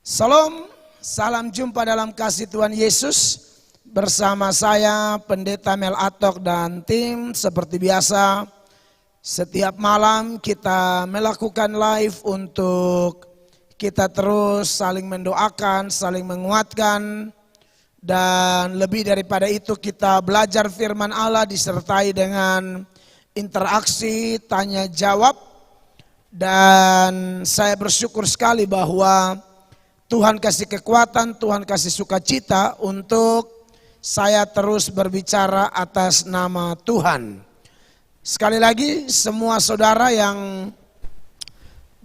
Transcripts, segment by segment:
Salam, salam jumpa dalam kasih Tuhan Yesus. Bersama saya Pendeta Mel Atok dan tim seperti biasa. Setiap malam kita melakukan live untuk kita terus saling mendoakan, saling menguatkan. Dan lebih daripada itu kita belajar firman Allah disertai dengan interaksi, tanya jawab. Dan saya bersyukur sekali bahwa Tuhan kasih kekuatan, Tuhan kasih sukacita untuk saya terus berbicara atas nama Tuhan. Sekali lagi semua saudara yang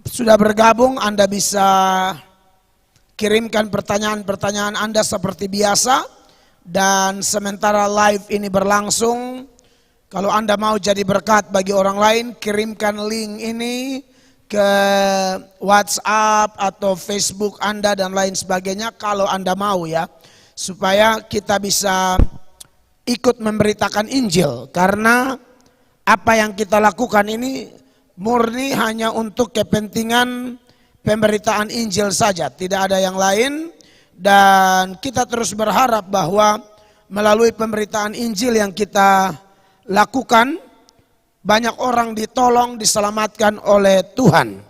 sudah bergabung, Anda bisa kirimkan pertanyaan-pertanyaan Anda seperti biasa. Dan sementara live ini berlangsung, kalau Anda mau jadi berkat bagi orang lain, kirimkan link ini ke WhatsApp atau Facebook Anda dan lain sebagainya kalau Anda mau ya. Supaya kita bisa ikut memberitakan Injil. Karena apa yang kita lakukan ini murni hanya untuk kepentingan pemberitaan Injil saja. Tidak ada yang lain. Dan kita terus berharap bahwa melalui pemberitaan Injil yang kita lakukan, banyak orang ditolong, diselamatkan oleh Tuhan.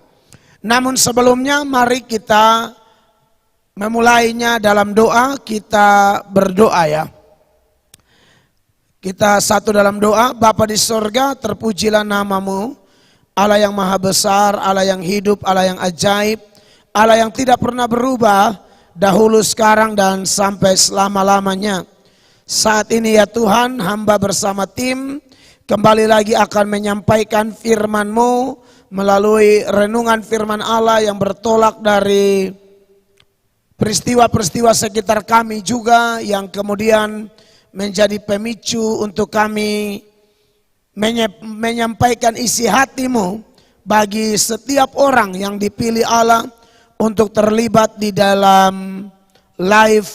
Namun sebelumnya mari kita memulainya dalam doa. Kita berdoa ya. Kita satu dalam doa. Bapa di sorga, terpujilah namamu, Allah yang maha besar, Allah yang hidup, Allah yang ajaib, Allah yang tidak pernah berubah, dahulu, sekarang, dan sampai selama-lamanya. Saat ini ya Tuhan, hamba bersama tim kembali lagi akan menyampaikan firman-Mu melalui renungan firman Allah yang bertolak dari peristiwa-peristiwa sekitar kami juga, yang kemudian menjadi pemicu untuk kami menyampaikan isi hati-Mu bagi setiap orang yang dipilih Allah untuk terlibat di dalam live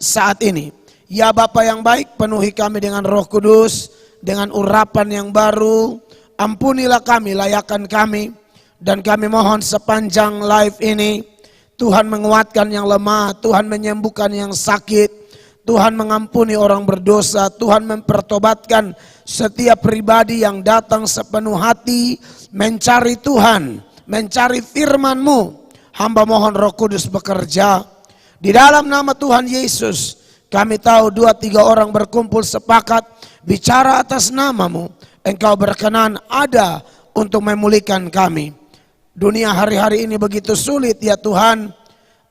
saat ini. Ya Bapa yang baik, penuhi kami dengan Roh Kudus, dengan urapan yang baru. Ampunilah kami, layakkan kami. Dan kami mohon sepanjang live ini, Tuhan menguatkan yang lemah, Tuhan menyembuhkan yang sakit, Tuhan mengampuni orang berdosa, Tuhan mempertobatkan setiap pribadi yang datang sepenuh hati mencari Tuhan, mencari firman-Mu. Hamba mohon Roh Kudus bekerja. Di dalam nama Tuhan Yesus, kami tahu 2-3 orang berkumpul sepakat bicara atas nama-Mu, Engkau berkenan ada untuk memulihkan kami. Dunia hari-hari ini begitu sulit ya Tuhan.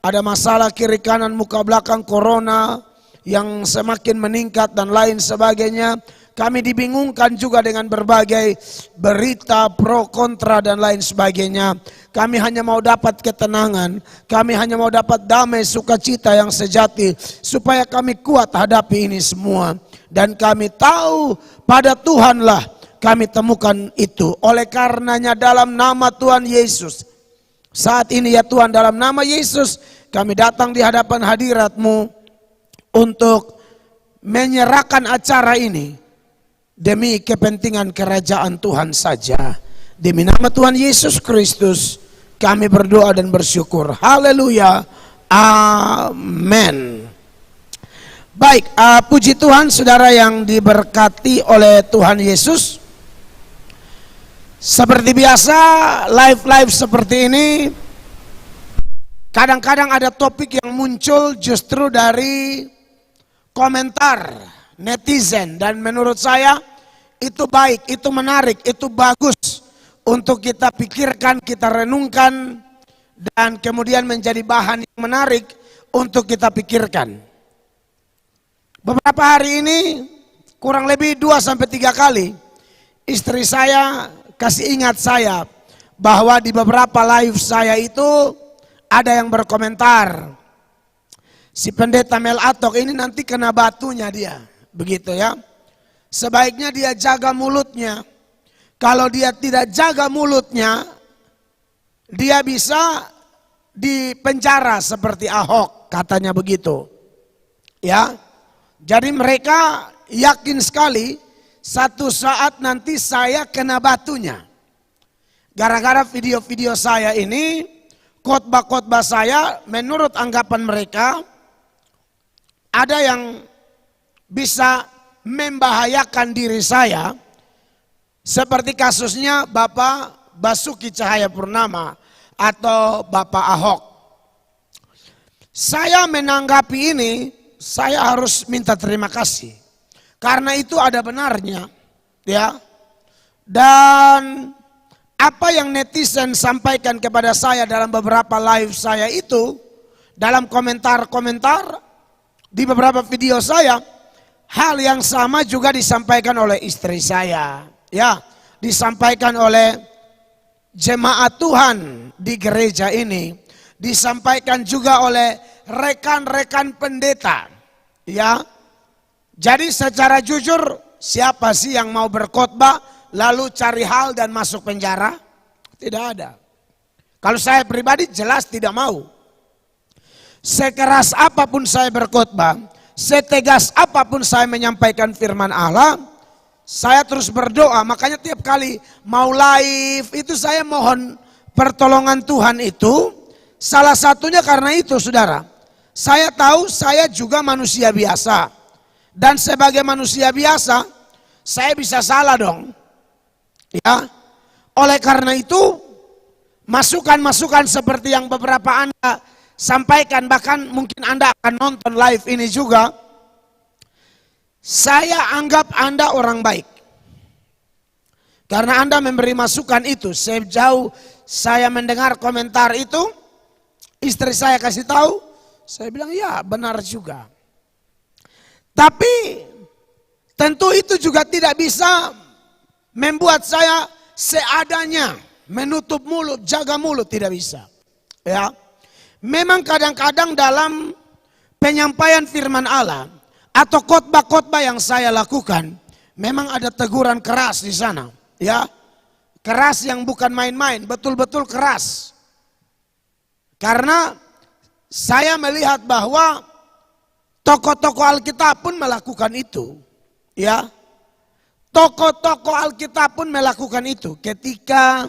Ada masalah kiri kanan muka belakang, corona yang semakin meningkat dan lain sebagainya. Kami dibingungkan juga dengan berbagai berita pro kontra dan lain sebagainya. Kami hanya mau dapat ketenangan, kami hanya mau dapat damai sukacita yang sejati supaya kami kuat hadapi ini semua. Dan kami tahu pada Tuhanlah kami temukan itu. Oleh karenanya dalam nama Tuhan Yesus, saat ini ya Tuhan, dalam nama Yesus kami datang di hadapan hadirat-Mu untuk menyerahkan acara ini demi kepentingan kerajaan Tuhan saja. Demi nama Tuhan Yesus Kristus kami berdoa dan bersyukur. Haleluya. Amin. Baik, puji Tuhan saudara yang diberkati oleh Tuhan Yesus. Seperti biasa live-live seperti ini, kadang-kadang ada topik yang muncul justru dari komentar netizen. Dan menurut saya itu baik, itu menarik, itu bagus untuk kita pikirkan, kita renungkan, dan kemudian menjadi bahan yang menarik untuk kita pikirkan. Beberapa hari ini, kurang lebih 2-3 kali, istri saya kasih ingat saya bahwa di beberapa live saya itu ada yang berkomentar, si Pendeta Mel Atok ini nanti kena batunya dia, begitu ya. Sebaiknya dia jaga mulutnya. Kalau dia tidak jaga mulutnya, dia bisa dipenjara seperti Ahok, katanya begitu. Ya. Jadi mereka yakin sekali satu saat nanti saya kena batunya. Gara-gara video-video saya ini khotbah-khotbah saya menurut anggapan mereka ada yang bisa membahayakan diri saya, seperti kasusnya Bapak Basuki Cahayapurnama atau Bapak Ahok. Saya menanggapi ini, saya harus minta terima kasih. Karena itu ada benarnya, ya. Dan apa yang netizen sampaikan kepada saya dalam beberapa live saya itu, dalam komentar-komentar di beberapa video saya, hal yang sama juga disampaikan oleh istri saya, ya, disampaikan oleh jemaat Tuhan di gereja ini, disampaikan juga oleh rekan-rekan pendeta, ya. Jadi secara jujur, siapa sih yang mau berkhotbah lalu cari hal dan masuk penjara? Tidak ada. Kalau saya pribadi jelas tidak mau. Sekeras apapun saya berkhotbah, setegas apapun saya menyampaikan firman Allah, saya terus berdoa. Makanya tiap kali mau live itu saya mohon pertolongan Tuhan itu. Salah satunya karena itu, saudara. Saya tahu saya juga manusia biasa. Dan sebagai manusia biasa, saya bisa salah dong. Ya. Oleh karena itu, masukan-masukan seperti yang beberapa Anda sampaikan, bahkan mungkin Anda akan nonton live ini juga, saya anggap Anda orang baik. Karena Anda memberi masukan itu. Sejauh saya mendengar komentar itu, istri saya kasih tahu, saya bilang ya benar juga. Tapi tentu itu juga tidak bisa membuat saya seadanya menutup mulut, jaga mulut, tidak bisa. Ya. Memang kadang-kadang dalam penyampaian firman Allah atau khotbah-khotbah yang saya lakukan, memang ada teguran keras di sana, ya. Keras yang bukan main-main, betul-betul keras. Karena saya melihat bahwa tokoh-tokoh Alkitab pun melakukan itu, ya. Tokoh-tokoh Alkitab pun melakukan itu ketika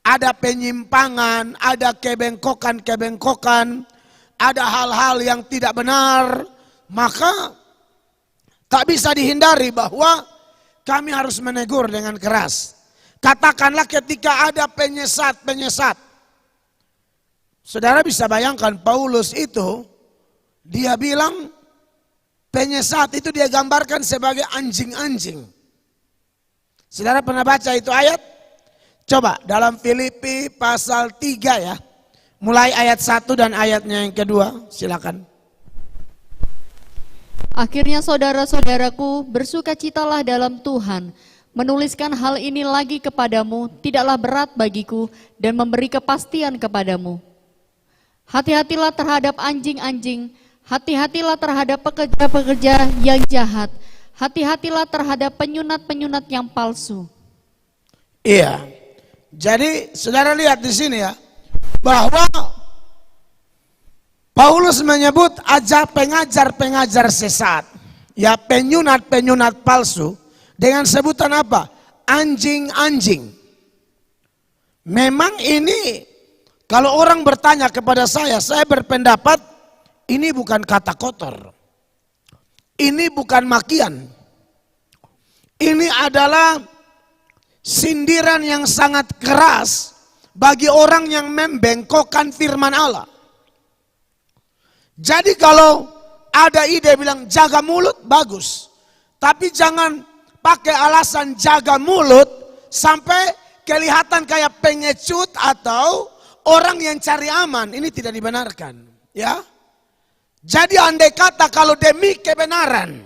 ada penyimpangan, ada kebengkokan-kebengkokan, ada hal-hal yang tidak benar, maka tak bisa dihindari bahwa kami harus menegur dengan keras. Katakanlah ketika ada penyesat-penyesat. Saudara bisa bayangkan Paulus itu, dia bilang penyesat itu dia gambarkan sebagai anjing-anjing. Saudara pernah baca itu ayat? Coba dalam Filipi pasal 3 ya. Mulai ayat 1 dan ayatnya yang kedua, silakan. Akhirnya saudara-saudaraku, bersukacitalah dalam Tuhan. Menuliskan hal ini lagi kepadamu tidaklah berat bagiku dan memberi kepastian kepadamu. Hati-hatilah terhadap anjing-anjing, hati-hatilah terhadap pekerja-pekerja yang jahat, hati-hatilah terhadap penyunat-penyunat yang palsu. Iya, jadi saudara lihat di sini ya, bahwa Paulus menyebut aja pengajar-pengajar sesat, ya penyunat-penyunat palsu, dengan sebutan apa? Anjing-anjing. Memang ini, kalau orang bertanya kepada saya berpendapat ini bukan kata kotor. Ini bukan makian. Ini adalah sindiran yang sangat keras bagi orang yang membengkokkan firman Allah. Jadi kalau ada ide bilang jaga mulut, bagus. Tapi jangan pakai alasan jaga mulut sampai kelihatan kayak pengecut atau orang yang cari aman. Ini tidak dibenarkan, ya. Jadi andai kata kalau demi kebenaran,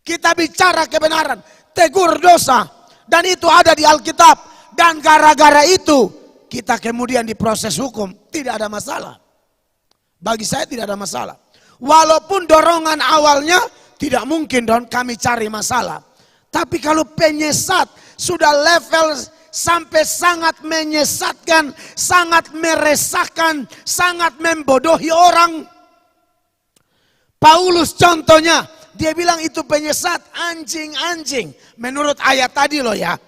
kita bicara kebenaran, tegur dosa, dan itu ada di Alkitab, dan gara-gara itu kita kemudian diproses hukum, tidak ada masalah. Bagi saya tidak ada masalah. Walaupun dorongan awalnya tidak mungkin dong kami cari masalah. Tapi kalau penyesat sudah level sampai sangat menyesatkan, sangat meresahkan, sangat membodohi orang. Paulus contohnya, dia bilang itu penyesat anjing-anjing. Menurut ayat tadi loh ya.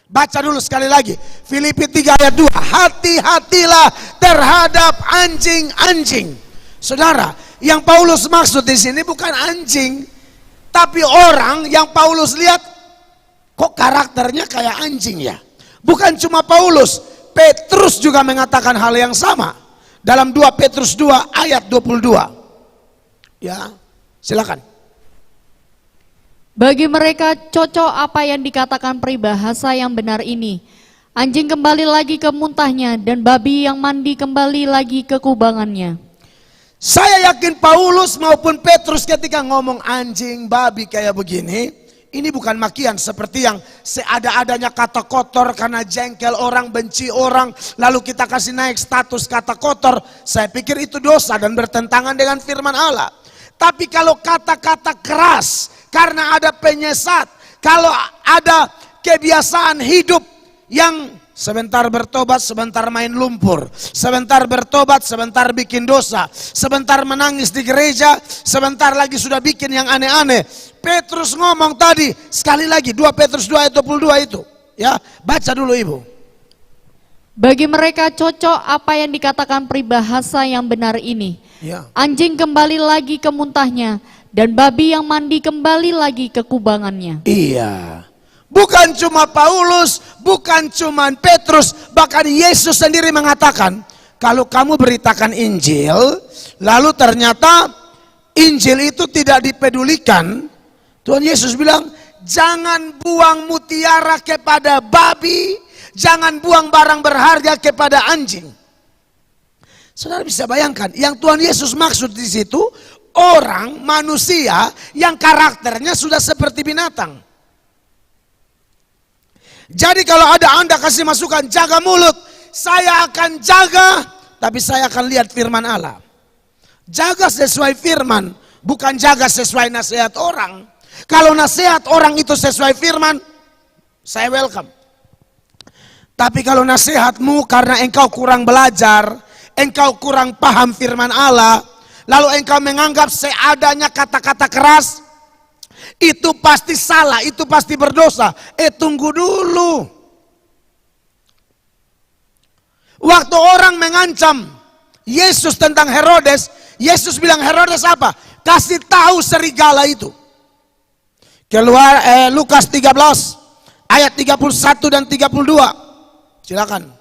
Baca dulu sekali lagi. Filipi 3 ayat 2. Hati-hatilah terhadap anjing-anjing. Saudara, yang Paulus maksud di sini bukan anjing, tapi orang yang Paulus lihat kok karakternya kayak anjing ya. Bukan cuma Paulus, Petrus juga mengatakan hal yang sama. Dalam 2 Petrus 2 ayat 22. Ya, silakan. Bagi mereka cocok apa yang dikatakan peribahasa yang benar ini. Anjing kembali lagi ke muntahnya dan babi yang mandi kembali lagi ke kubangannya. Saya yakin Paulus maupun Petrus ketika ngomong anjing, babi kayak begini, ini bukan makian seperti yang seada-adanya kata kotor karena jengkel orang, benci orang, lalu kita kasih naik status kata kotor. Saya pikir itu dosa dan bertentangan dengan firman Allah. Tapi kalau kata-kata keras karena ada penyesat, kalau ada kebiasaan hidup yang sebentar bertobat, sebentar main lumpur, sebentar bertobat, sebentar bikin dosa, sebentar menangis di gereja, sebentar lagi sudah bikin yang aneh-aneh. Petrus ngomong tadi, sekali lagi 2 Petrus 2 ayat 22 itu. Ya, baca dulu Ibu. Bagi mereka cocok apa yang dikatakan peribahasa yang benar ini. Ya. Anjing kembali lagi ke muntahnya dan babi yang mandi kembali lagi ke kubangannya. Iya. Bukan cuma Paulus, bukan cuma Petrus, bahkan Yesus sendiri mengatakan, kalau kamu beritakan Injil, lalu ternyata Injil itu tidak dipedulikan, Tuhan Yesus bilang, jangan buang mutiara kepada babi, jangan buang barang berharga kepada anjing. Saudara bisa bayangkan, yang Tuhan Yesus maksud di situ, orang, manusia yang karakternya sudah seperti binatang. Jadi kalau ada Anda kasih masukan, jaga mulut, saya akan jaga, tapi saya akan lihat firman Allah. Jaga sesuai firman, bukan jaga sesuai nasihat orang. Kalau nasihat orang itu sesuai firman, saya welcome. Tapi kalau nasihatmu karena engkau kurang belajar, engkau kurang paham firman Allah, lalu engkau menganggap seadanya kata-kata keras, itu pasti salah, itu pasti berdosa. Tunggu dulu. Waktu orang mengancam Yesus tentang Herodes, Yesus bilang, Herodes apa? Kasih tahu serigala itu. Keluar Lukas 13 ayat 31 dan 32. Silakan.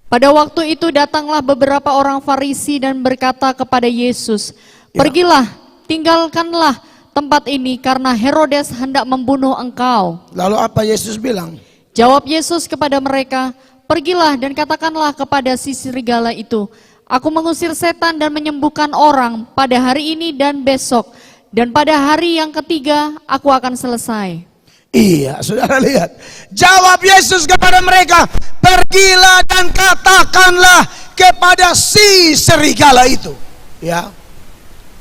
Pada waktu itu datanglah beberapa orang Farisi dan berkata kepada Yesus, pergilah, tinggalkanlah tempat ini karena Herodes hendak membunuh engkau. Lalu apa Yesus bilang? Jawab Yesus kepada mereka, pergilah dan katakanlah kepada si serigala itu, aku mengusir setan dan menyembuhkan orang pada hari ini dan besok, dan pada hari yang ketiga aku akan selesai. Iya, saudara lihat. Jawab Yesus kepada mereka, pergilah dan katakanlah kepada si serigala itu. Ya,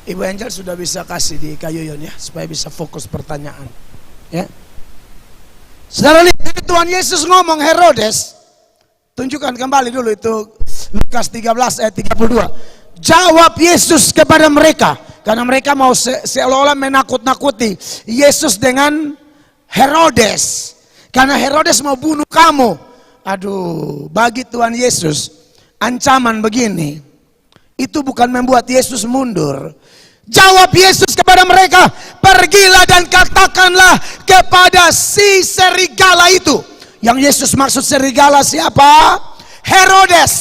Ibu Angel sudah bisa kasih di Kayuyon ya, supaya bisa fokus pertanyaan. Ya, saudara lihat, Tuhan Yesus ngomong Herodes, tunjukkan kembali dulu itu Lukas 13 ayat 32. Jawab Yesus kepada mereka, karena mereka mau seolah-olah menakut-nakuti Yesus dengan Herodes, karena Herodes mau bunuh kamu. Aduh, bagi Tuhan Yesus ancaman begini itu bukan membuat Yesus mundur. Jawab Yesus kepada mereka, pergilah dan katakanlah kepada si serigala itu. Yang Yesus maksud serigala siapa? Herodes.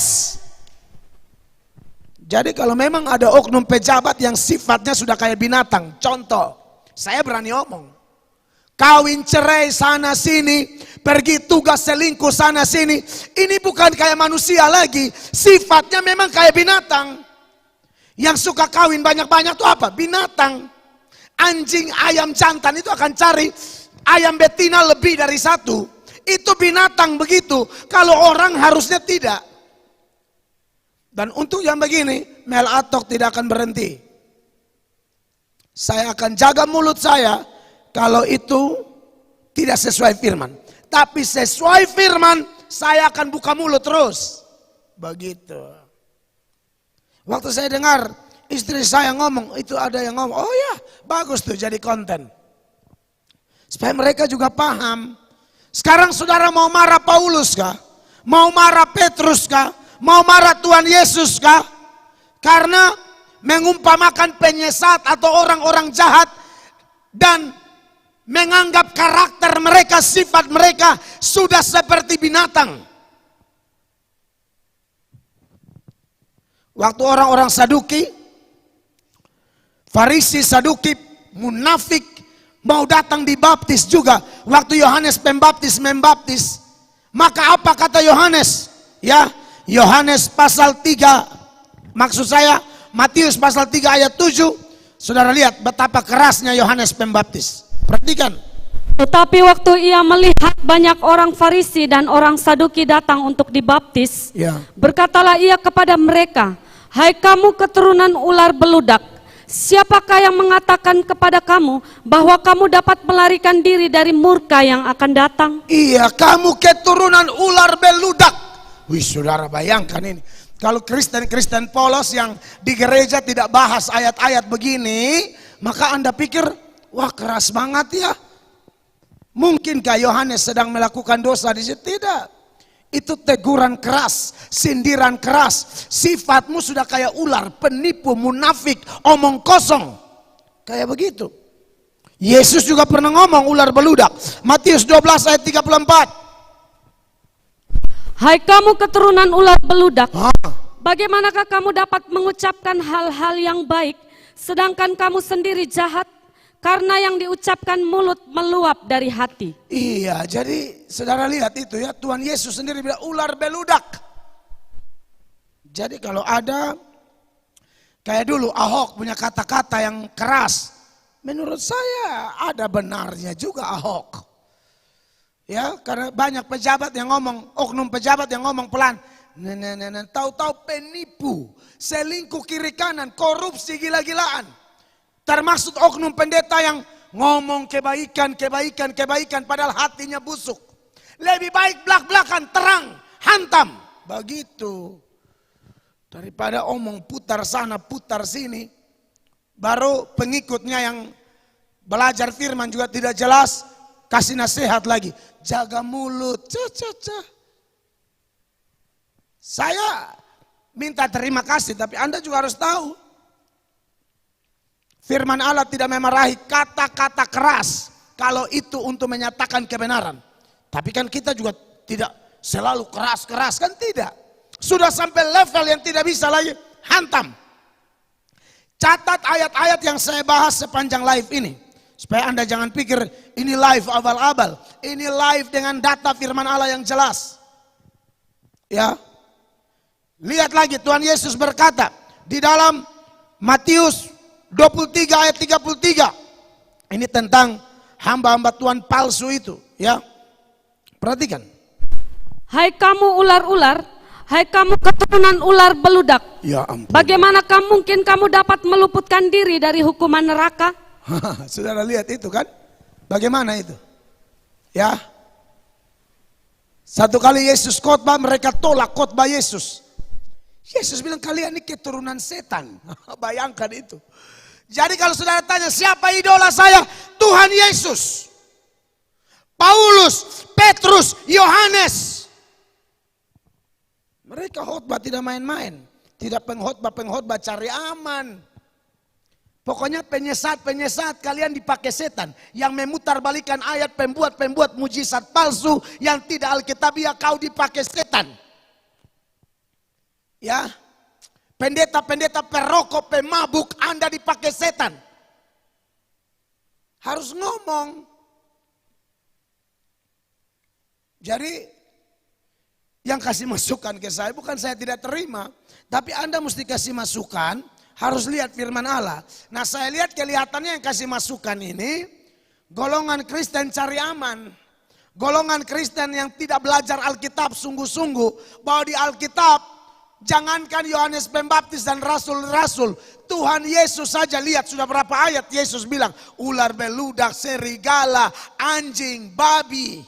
Jadi kalau memang ada oknum pejabat yang sifatnya sudah kayak binatang, contoh, saya berani omong, kawin cerai sana sini, pergi tugas selingkuh sana sini. Ini bukan kayak manusia lagi, sifatnya memang kayak binatang. Yang suka kawin banyak-banyak itu apa? Binatang. Anjing, ayam jantan itu akan cari ayam betina lebih dari satu. Itu binatang begitu. Kalau orang harusnya tidak. Dan untuk yang begini, Mel Atok tidak akan berhenti. Saya akan jaga mulut saya kalau itu tidak sesuai firman. Tapi sesuai firman, saya akan buka mulut terus. Begitu. Waktu saya dengar istri saya ngomong, itu ada yang ngomong, oh ya bagus tuh jadi konten. Supaya mereka juga paham. Sekarang saudara mau marah Paulus kah? Mau marah Petrus kah? Mau marah Tuhan Yesus kah? Karena mengumpamakan penyesat atau orang-orang jahat dan menganggap karakter mereka, sifat mereka sudah seperti binatang. Waktu orang-orang Saduki, Farisi, Saduki, munafik mau datang dibaptis juga. Waktu Yohanes Pembaptis membaptis, maka apa kata Yohanes? Ya, Yohanes pasal 3, maksud saya Matius pasal 3 ayat 7. Saudara lihat betapa kerasnya Yohanes Pembaptis. Perhatikan. Tetapi waktu ia melihat banyak orang Farisi dan orang Saduki datang untuk dibaptis, Ya. berkatalah ia kepada mereka, "Hai kamu keturunan ular beludak, siapakah yang mengatakan kepada kamu bahwa kamu dapat melarikan diri dari murka yang akan datang?" Iya, kamu keturunan ular beludak. Wih, saudara bayangkan ini. Kalau Kristen-Kristen polos yang di gereja tidak bahas ayat-ayat begini, maka Anda pikir, wah keras banget ya. Mungkinkah Yohanes sedang melakukan dosa di situ? Tidak. Itu teguran keras, sindiran keras. Sifatmu sudah kayak ular, penipu, munafik, omong kosong. Kayak begitu. Yesus juga pernah ngomong ular beludak. Matius 12 ayat 34. Hai kamu keturunan ular beludak, bagaimanakah kamu dapat mengucapkan hal-hal yang baik, sedangkan kamu sendiri jahat? Karena yang diucapkan mulut meluap dari hati. Iya, jadi saudara lihat itu ya, Tuhan Yesus sendiri bilang ular beludak. Jadi kalau ada, kayak dulu Ahok punya kata-kata yang keras, menurut saya ada benarnya juga Ahok. Ya, karena banyak pejabat yang ngomong, oknum pejabat yang ngomong pelan. Tahu-tahu penipu, selingkuh kiri kanan, korupsi gila-gilaan. Termasuk oknum pendeta yang ngomong kebaikan padahal hatinya busuk. Lebih baik belak-belakan, terang, hantam. Begitu. Daripada omong putar sana, putar sini. Baru pengikutnya yang belajar firman juga tidak jelas, kasih nasihat lagi. Jaga mulut. Saya minta terima kasih, tapi Anda juga harus tahu. Firman Allah tidak memarahi kata-kata keras kalau itu untuk menyatakan kebenaran. Tapi kan kita juga tidak selalu keras-keras, kan tidak. Sudah sampai level yang tidak bisa lagi hantam. Catat ayat-ayat yang saya bahas sepanjang live ini. Supaya Anda jangan pikir ini live abal-abal. Ini live dengan data firman Allah yang jelas. Ya. Lihat lagi Tuhan Yesus berkata di dalam Matius 23 ayat 33. Ini tentang hamba-hamba Tuhan palsu itu, ya. Perhatikan. Hai kamu ular-ular, hai kamu keturunan ular beludak. Ya ampun. Bagaimanakah mungkin kamu dapat meluputkan diri dari hukuman neraka? Saudara lihat itu kan? Bagaimana itu? Ya. Satu kali Yesus khotbah, mereka tolak khotbah Yesus. Yesus bilang kalian ini keturunan setan. Bayangkan itu. Jadi kalau saudara tanya siapa idola saya? Tuhan Yesus. Paulus, Petrus, Yohanes. Mereka khotbah tidak main-main. Tidak pengkhotbah cari aman. Pokoknya penyesat kalian dipakai setan. Yang memutarbalikkan ayat, pembuat mujizat palsu yang tidak alkitabiah, kau dipakai setan. Ya, pendeta-pendeta perokok, pemabuk, Anda dipakai setan. Harus ngomong. Jadi yang kasih masukan ke saya, bukan saya tidak terima, tapi Anda mesti kasih masukan, harus lihat firman Allah. Nah saya lihat kelihatannya yang kasih masukan ini, golongan Kristen cari aman. Golongan Kristen yang tidak belajar Alkitab sungguh-sungguh, bahwa di Alkitab, jangankan Yohanes Pembaptis dan rasul-rasul, Tuhan Yesus saja lihat sudah berapa ayat Yesus bilang, ular beludak, serigala, anjing, babi.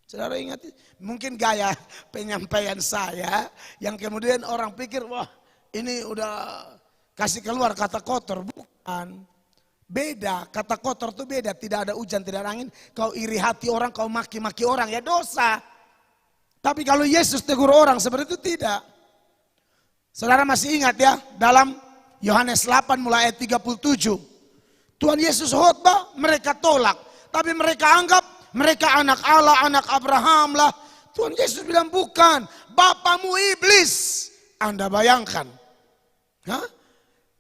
Saudara ingat, mungkin gaya penyampaian saya yang kemudian orang pikir, wah ini udah kasih keluar kata kotor. Bukan. Beda, kata kotor itu beda. Tidak ada hujan, tidak ada angin. Kau iri hati orang, kau maki-maki orang, ya dosa. Tapi kalau Yesus tegur orang seperti itu tidak. Saudara masih ingat ya, dalam Yohanes 8 mulai ayat 37. Tuhan Yesus khotbah, mereka tolak. Tapi mereka anggap mereka anak Allah, anak Abraham lah. Tuhan Yesus bilang bukan, bapamu iblis. Anda bayangkan. Hah?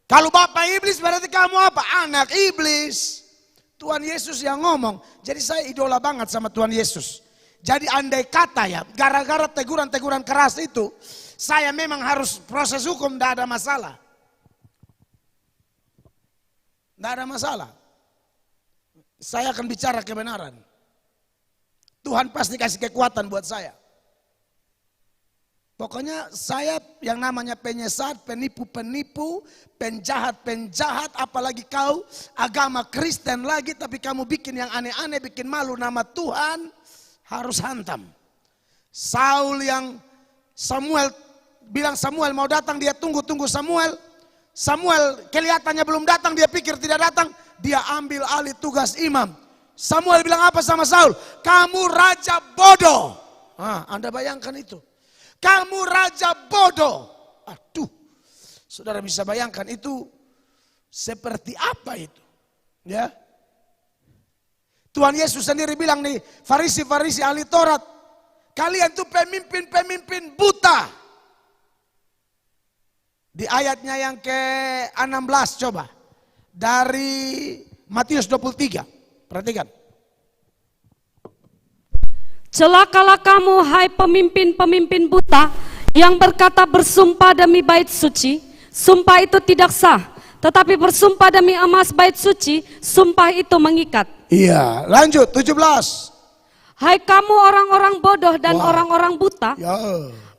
Kalau bapak iblis berarti kamu apa? Anak iblis. Tuhan Yesus yang ngomong. Jadi saya idola banget sama Tuhan Yesus. Jadi andai kata ya, gara-gara teguran-teguran keras itu, saya memang harus proses hukum, tidak ada masalah. Tidak ada masalah. Saya akan bicara kebenaran. Tuhan pasti kasih kekuatan buat saya. Pokoknya saya yang namanya penyesat, penipu-penipu, penjahat-penjahat, apalagi kau agama Kristen lagi tapi kamu bikin yang aneh-aneh, bikin malu nama Tuhan, harus hantam. Saul yang Samuel bilang Samuel mau datang, dia tunggu-tunggu Samuel. Samuel kelihatannya belum datang, dia pikir tidak datang, dia ambil alih tugas imam. Samuel bilang apa sama Saul? Kamu raja bodoh. Anda bayangkan itu. Kamu raja bodoh. Aduh, saudara bisa bayangkan itu seperti apa itu. Ya, Tuhan Yesus sendiri bilang nih, Farisi-Farisi ahli Taurat, kalian tuh pemimpin-pemimpin buta. Di ayatnya yang ke-16 coba. Dari Matius 23. Perhatikan. Celakalah kamu, hai pemimpin-pemimpin buta, yang berkata bersumpah demi bait suci, sumpah itu tidak sah. Tetapi bersumpah demi emas bait suci, sumpah itu mengikat. Iya, lanjut 17. Hai kamu orang-orang bodoh dan orang-orang buta, Ya.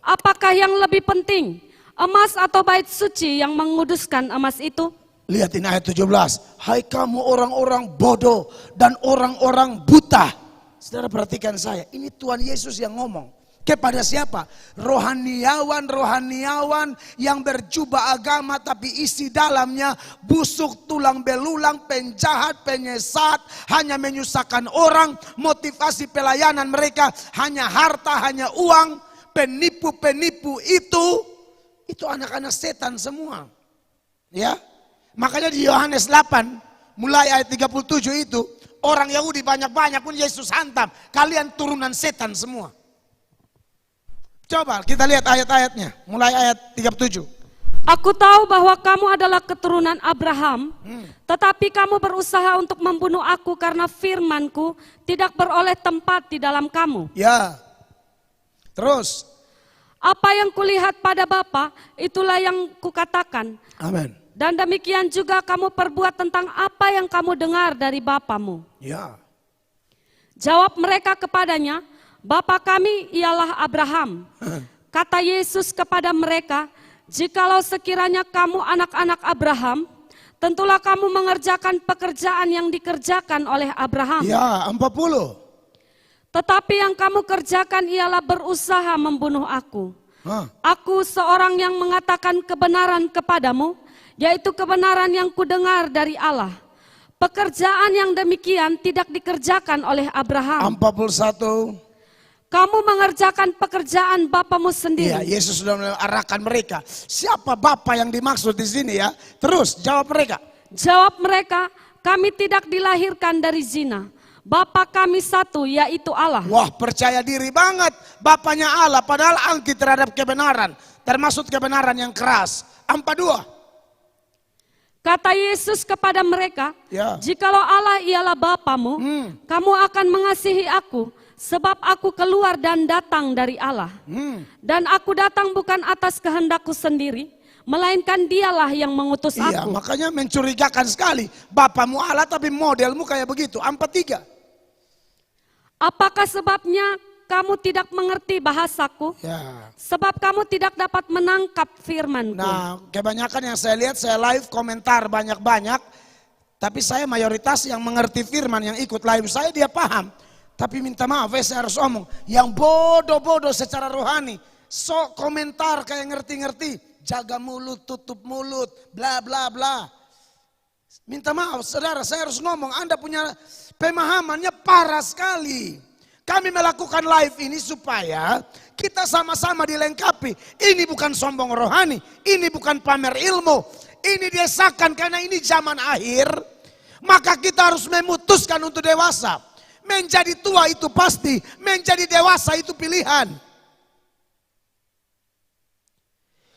apakah yang lebih penting, emas atau bait suci yang menguduskan emas itu? Lihat ini ayat 17. Hai kamu orang-orang bodoh dan orang-orang buta. Saudara perhatikan saya, ini Tuhan Yesus yang ngomong. Kepada siapa? Rohaniawan-rohaniawan yang berjubah agama tapi isi dalamnya busuk, tulang belulang, penjahat, penyesat, hanya menyusahkan orang, motivasi pelayanan mereka hanya harta, hanya uang, penipu-penipu itu anak-anak setan semua. Ya. Makanya di Yohanes 8 mulai ayat 37 itu orang Yahudi banyak-banyak pun Yesus hantam. Kalian turunan setan semua. Coba kita lihat ayat-ayatnya. Mulai ayat 37. Aku tahu bahwa kamu adalah keturunan Abraham, tetapi kamu berusaha untuk membunuh aku karena firmanku tidak beroleh tempat di dalam kamu. Ya. Terus. Apa yang kulihat pada Bapa, itulah yang kukatakan. Amin. Dan demikian juga kamu perbuat tentang apa yang kamu dengar dari bapamu. Ya. Jawab mereka kepadanya, Bapa kami ialah Abraham. Kata Yesus kepada mereka, jikalau sekiranya kamu anak-anak Abraham, tentulah kamu mengerjakan pekerjaan yang dikerjakan oleh Abraham. Ya, 40. Tetapi yang kamu kerjakan ialah berusaha membunuh aku. Aku seorang yang mengatakan kebenaran kepadamu, yaitu kebenaran yang kudengar dari Allah. Pekerjaan yang demikian tidak dikerjakan oleh Abraham. 41. Kamu mengerjakan pekerjaan bapamu sendiri. Iya, Yesus sudah mengarahkan mereka. Siapa Bapa yang dimaksud di sini ya? Terus jawab mereka. Jawab mereka, kami tidak dilahirkan dari zina. Bapa kami satu, yaitu Allah. Wah, percaya diri banget. Bapaknya Allah, padahal anti terhadap kebenaran. Termasuk kebenaran yang keras. 42. Kata Yesus kepada mereka, Ya. jikalau Allah ialah Bapamu, kamu akan mengasihi aku, sebab aku keluar dan datang dari Allah. Dan aku datang bukan atas kehendakku sendiri, melainkan dialah yang mengutus Iya, aku. makanya mencurigakan sekali. Bapamu Allah tapi modelmu kayak begitu. 43. Apakah sebabnya kamu tidak mengerti bahasaku? Ya. Sebab kamu tidak dapat menangkap firmanku. Nah, kebanyakan yang saya lihat, saya live komentar banyak-banyak. Tapi saya mayoritas yang mengerti firman, yang ikut live saya dia paham. Tapi minta maaf, saya harus omong. Yang bodoh-bodoh secara rohani. Sok komentar kayak ngerti-ngerti. Jaga mulut, tutup mulut, bla bla bla. Minta maaf saudara, saya harus ngomong, Anda punya pemahamannya parah sekali. Kami melakukan live ini supaya kita sama-sama dilengkapi. Ini bukan sombong rohani, ini bukan pamer ilmu. Ini desakan karena ini zaman akhir. Maka kita harus memutuskan untuk dewasa. Menjadi tua itu pasti, menjadi dewasa itu pilihan.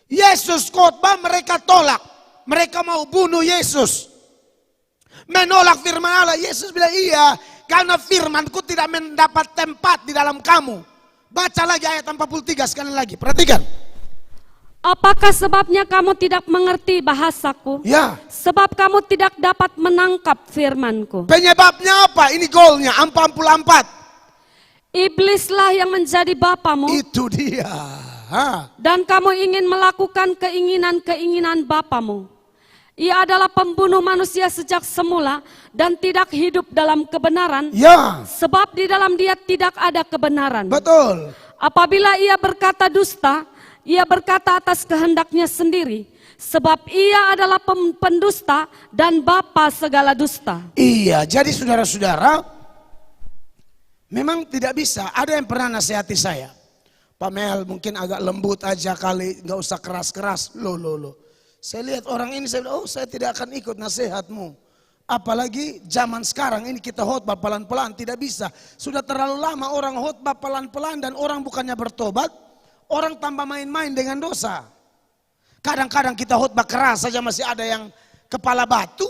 Yesus khotbah mereka tolak. Mereka mau bunuh Yesus. Menolak firman Allah. Yesus bilang iya, karena firmanku tidak mendapat tempat di dalam kamu. Baca lagi ayat 43 sekali lagi, perhatikan. Apakah sebabnya kamu tidak mengerti bahasaku? Ya. Sebab kamu tidak dapat menangkap firmanku. Penyebabnya apa? Ini goalnya 44. Iblislah yang menjadi bapamu. Itu dia. Dan kamu ingin melakukan keinginan-keinginan bapamu. Ia adalah pembunuh manusia sejak semula dan tidak hidup dalam kebenaran. Ya. Sebab di dalam dia tidak ada kebenaran. Betul. Apabila ia berkata dusta, ia berkata atas kehendaknya sendiri. Sebab ia adalah pendusta dan bapa segala dusta. Iya, jadi saudara-saudara, memang tidak bisa. Ada yang pernah nasihati saya. Pak Mel mungkin agak lembut aja kali, nggak usah keras-keras. Loh. Saya lihat orang ini, saya bilang, oh saya tidak akan ikut nasihatmu. Apalagi zaman sekarang ini kita khotbah pelan-pelan, tidak bisa. Sudah terlalu lama orang khotbah pelan-pelan dan orang bukannya bertobat, orang tambah main-main dengan dosa. Kadang-kadang kita khotbah keras saja masih ada yang kepala batu.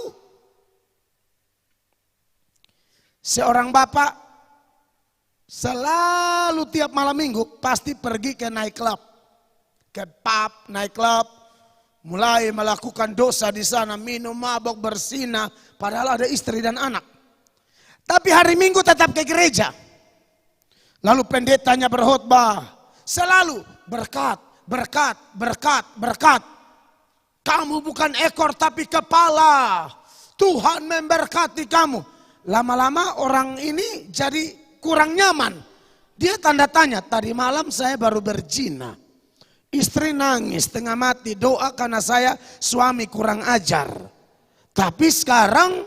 Seorang bapak selalu tiap malam minggu pasti pergi ke night club. Ke pub, night club. Mulai melakukan dosa di sana, minum, mabok, berzina, padahal ada istri dan anak. Tapi hari Minggu tetap ke gereja. Lalu pendetanya berkhotbah, selalu berkat, berkat, berkat, berkat. Kamu bukan ekor tapi kepala. Tuhan memberkati kamu. Lama-lama orang ini jadi kurang nyaman. Dia tanda tanya, tadi malam saya baru berzina. Istri nangis tengah mati, doa karena saya suami kurang ajar. Tapi sekarang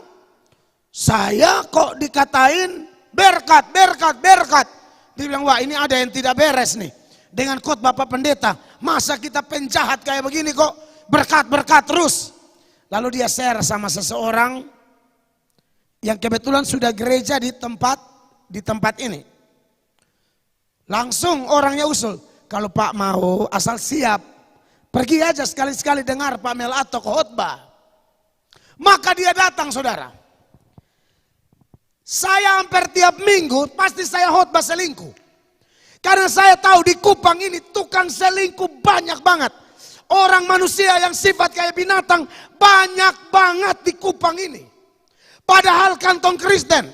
saya kok dikatain berkat, berkat, berkat. Dia bilang, wah ini ada yang tidak beres nih. Dengan khotbah Bapak Pendeta, masa kita penjahat kayak begini kok berkat, berkat terus. Lalu dia share sama seseorang yang kebetulan sudah gereja di tempat ini. Langsung orangnya usul. Kalau Pak mau asal siap, pergi aja sekali-sekali dengar Pak Mel atau khotbah. Maka dia datang saudara. Saya hampir tiap minggu pasti saya khotbah selingkuh. Karena saya tahu di Kupang ini tukang selingkuh banyak banget. Orang manusia yang sifat kayak binatang banyak banget di Kupang ini. Padahal kantong Kristen,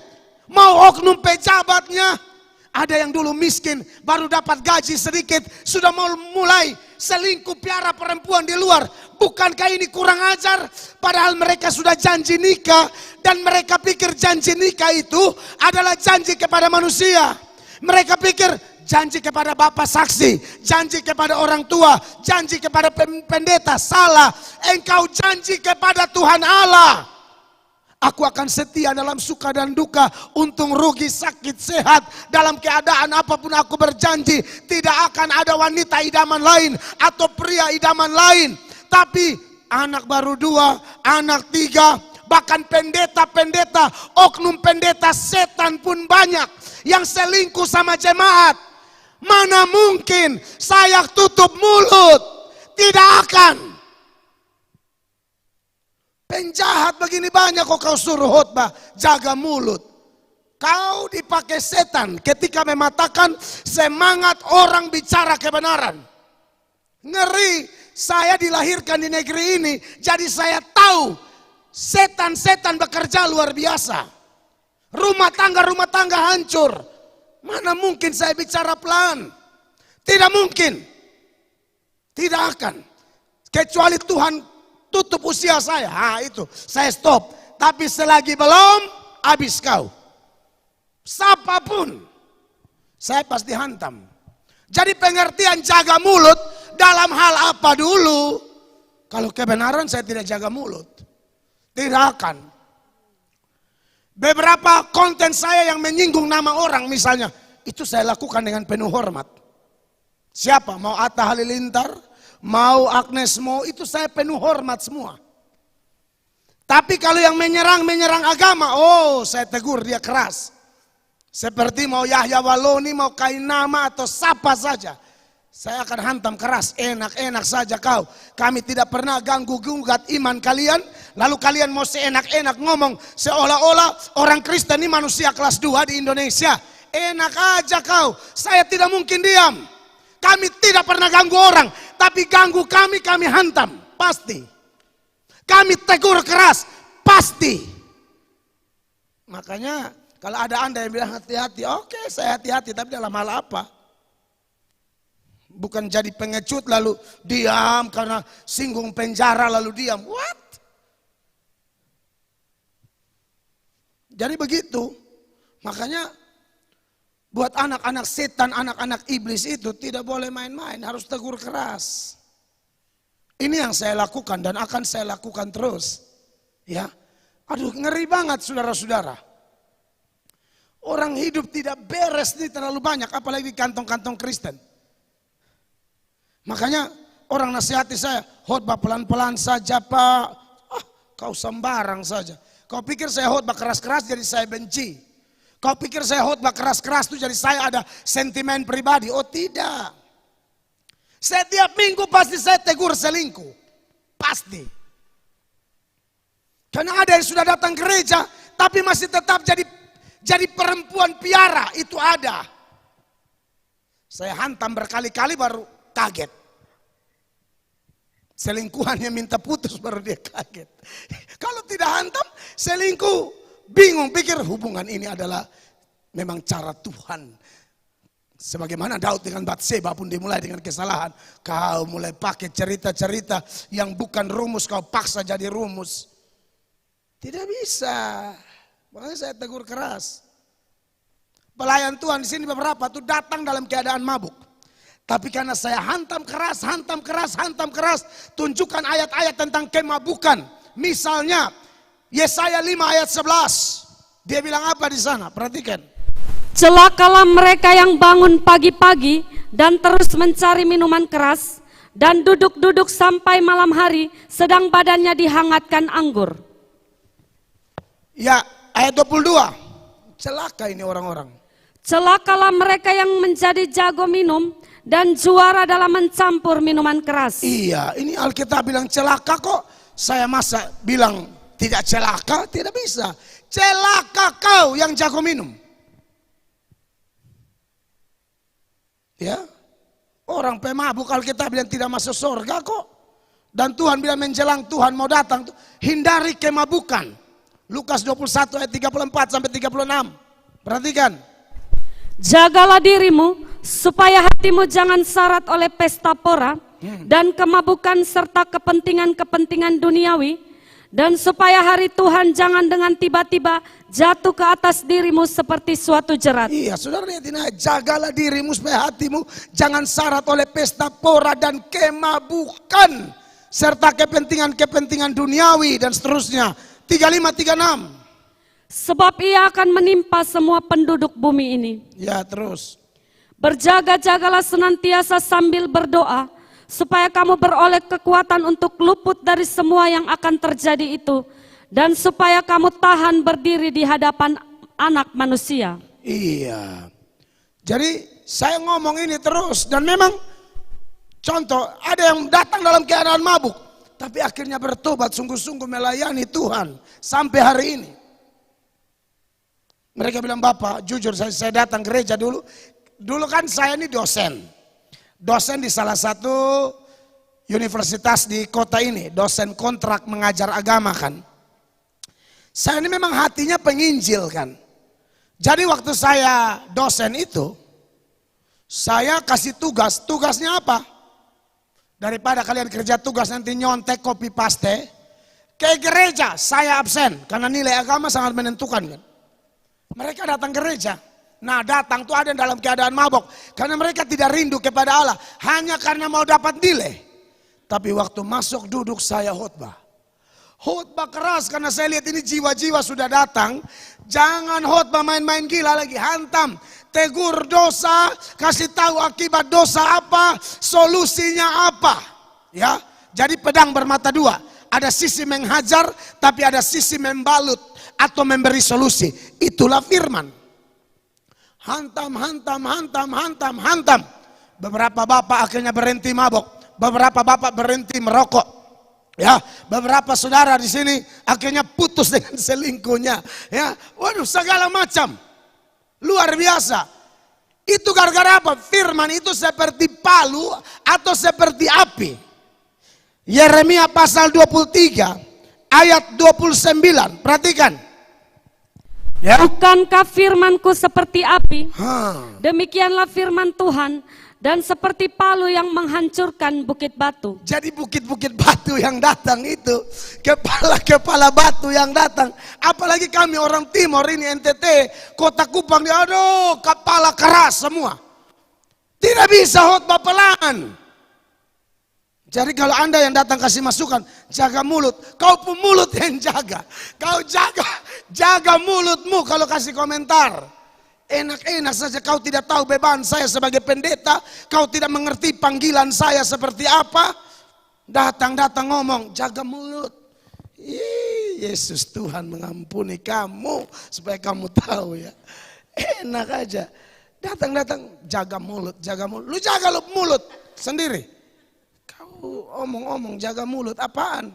mau oknum pejabatnya, ada yang dulu miskin, baru dapat gaji sedikit, sudah mau mulai selingkuh piara perempuan di luar. Bukankah ini kurang ajar? Padahal mereka sudah janji nikah dan mereka pikir janji nikah itu adalah janji kepada manusia. Mereka pikir janji kepada bapak saksi, janji kepada orang tua, janji kepada pendeta. Salah, engkau janji kepada Tuhan Allah. Aku akan setia dalam suka dan duka, untung rugi sakit sehat, dalam keadaan apapun aku berjanji tidak akan ada wanita idaman lain atau pria idaman lain. Tapi anak baru 2, anak 3, bahkan pendeta-pendeta, oknum pendeta setan pun banyak yang selingkuh sama jemaat. Mana mungkin saya tutup mulut? Tidak akan. Penjahat begini banyak kok kau suruh khotbah, jaga mulut. Kau dipakai setan ketika mematahkan semangat orang bicara kebenaran. Ngeri, saya dilahirkan di negeri ini, jadi saya tahu setan-setan bekerja luar biasa. Rumah tangga hancur. Mana mungkin saya bicara pelan? Tidak mungkin. Tidak akan. Kecuali Tuhan tutup usia saya, itu saya stop. Tapi selagi belum, habis kau. Siapapun, saya pasti hantam. Jadi pengertian jaga mulut dalam hal apa dulu? Kalau kebenaran saya tidak jaga mulut. Tidak akan. Beberapa konten saya yang menyinggung nama orang misalnya, itu saya lakukan dengan penuh hormat. Siapa? Mau Atta Halilintar, mau Agnes Mo, itu saya penuh hormat semua. Tapi kalau yang menyerang agama, oh saya tegur dia keras. Seperti mau Yahya Waloni, mau Kainama atau siapa saja. Saya akan hantam keras, enak-enak saja kau. Kami tidak pernah ganggu-gugat iman kalian. Lalu kalian mau seenak-enak ngomong seolah-olah orang Kristen ini manusia kelas 2 di Indonesia. Enak aja kau, saya tidak mungkin diam. Kami tidak pernah ganggu orang, tapi ganggu kami hantam, pasti. Kami tegur keras, pasti. Makanya kalau ada Anda yang bilang hati-hati, oke saya hati-hati, tapi dalam hal apa? Bukan jadi pengecut lalu diam karena singgung penjara lalu diam. What? Jadi begitu. Makanya buat anak-anak setan, anak-anak iblis itu tidak boleh main-main, harus tegur keras. Ini yang saya lakukan dan akan saya lakukan terus. Ya. Aduh, ngeri banget saudara-saudara. Orang hidup tidak beres ini terlalu banyak, apalagi di kantong-kantong Kristen. Makanya orang nasihati saya, khotbah pelan-pelan saja Pak. Kau sembarang saja. Kau pikir saya khotbah keras-keras jadi saya benci. Kau pikir saya khotbah keras-keras itu jadi saya ada sentimen pribadi. Oh tidak. Setiap minggu pasti saya tegur selingkuh. Pasti. Karena ada yang sudah datang gereja tapi masih tetap jadi perempuan piara, itu ada. Saya hantam berkali-kali baru kaget. Selingkuhannya minta putus baru dia kaget. Kalau tidak hantam, selingkuh bingung, pikir hubungan ini adalah memang cara Tuhan. Sebagaimana Daud dengan Batseba pun dimulai dengan kesalahan. Kau mulai pakai cerita-cerita yang bukan rumus, kau paksa jadi rumus. Tidak bisa. Makanya saya tegur keras. Pelayan Tuhan di sini beberapa tuh datang dalam keadaan mabuk. Tapi karena saya hantam keras, tunjukkan ayat-ayat tentang kemabukan. Misalnya Yesaya 5 ayat 11. Dia bilang apa di sana? Perhatikan. Celakalah mereka yang bangun pagi-pagi dan terus mencari minuman keras dan duduk-duduk sampai malam hari sedang badannya dihangatkan anggur. Ya, ayat 22. Celaka ini orang-orang. Celakalah mereka yang menjadi jago minum dan juara dalam mencampur minuman keras. Iya, ini Alkitab bilang celaka kok. Saya masa bilang tidak celaka? Tidak bisa. Celaka kau yang jago minum. Ya, orang pemabuk Alkitab bilang tidak masuk surga kok. Dan Tuhan bilang menjelang Tuhan mau datang, hindari kemabukan. Lukas 21 ayat 34 sampai 36. Perhatikan. Jagalah dirimu supaya hatimu jangan syarat oleh pesta pora dan kemabukan serta kepentingan-kepentingan duniawi, dan supaya hari Tuhan jangan dengan tiba-tiba jatuh ke atas dirimu seperti suatu jerat. Iya, saudara lihatin aja, jagalah dirimu supaya hatimu jangan syarat oleh pesta pora dan kemabukan serta kepentingan-kepentingan duniawi dan seterusnya. 35-36. Sebab ia akan menimpa semua penduduk bumi ini. Ya, terus. Berjaga-jagalah senantiasa sambil berdoa, supaya kamu beroleh kekuatan untuk luput dari semua yang akan terjadi itu, dan supaya kamu tahan berdiri di hadapan Anak Manusia. Iya. Jadi saya ngomong ini terus, dan memang contoh ada yang datang dalam keadaan mabuk, tapi akhirnya bertobat sungguh-sungguh melayani Tuhan sampai hari ini. Mereka bilang, Bapak jujur saya datang gereja dulu. Dulu kan saya ini dosen di salah satu universitas di kota ini, dosen kontrak mengajar agama kan. Saya ini memang hatinya penginjil kan. Jadi waktu saya dosen itu, saya kasih tugasnya apa? Daripada kalian kerja tugas nanti nyontek copy paste, ke gereja saya absen karena nilai agama sangat menentukan kan. Mereka datang gereja. Nah datang tuh ada yang dalam keadaan mabok. Karena mereka tidak rindu kepada Allah. Hanya karena mau dapat nilai. Tapi waktu masuk duduk saya khotbah. Khotbah keras karena saya lihat ini jiwa-jiwa sudah datang. Jangan khotbah main-main gila lagi, hantam. Tegur dosa, kasih tahu akibat dosa apa, solusinya apa. Ya, jadi pedang bermata dua. Ada sisi menghajar, tapi ada sisi membalut atau memberi solusi. Itulah firman. Hantam, hantam, hantam, hantam, hantam. Beberapa bapak akhirnya berhenti mabok, beberapa bapak berhenti merokok. Ya, beberapa saudara di sini akhirnya putus dengan selingkuhnya. Ya, waduh, segala macam. Luar biasa. Itu gara-gara apa? Firman itu seperti palu atau seperti api. Yeremia pasal 23 ayat 29. Perhatikan. Ya. Bukankah firmanku seperti api? Demikianlah firman Tuhan. Dan seperti palu yang menghancurkan bukit batu. Jadi bukit-bukit batu yang datang itu, kepala-kepala batu yang datang. Apalagi kami orang timur ini NTT, Kota Kupang, aduh kepala keras semua. Tidak bisa khotbah pelan. Jadi kalau Anda yang datang kasih masukan, jaga mulut. Kau pun mulut yang jaga. Kau jaga mulutmu kalau kasih komentar. Enak-enak saja, kau tidak tahu beban saya sebagai pendeta, kau tidak mengerti panggilan saya seperti apa. Datang-datang ngomong, jaga mulut. Yesus Tuhan mengampuni kamu supaya kamu tahu ya. Enak aja. Datang-datang jaga mulut, jaga mulut. Lu jaga lu mulut sendiri. Kau omong-omong jaga mulut apaan?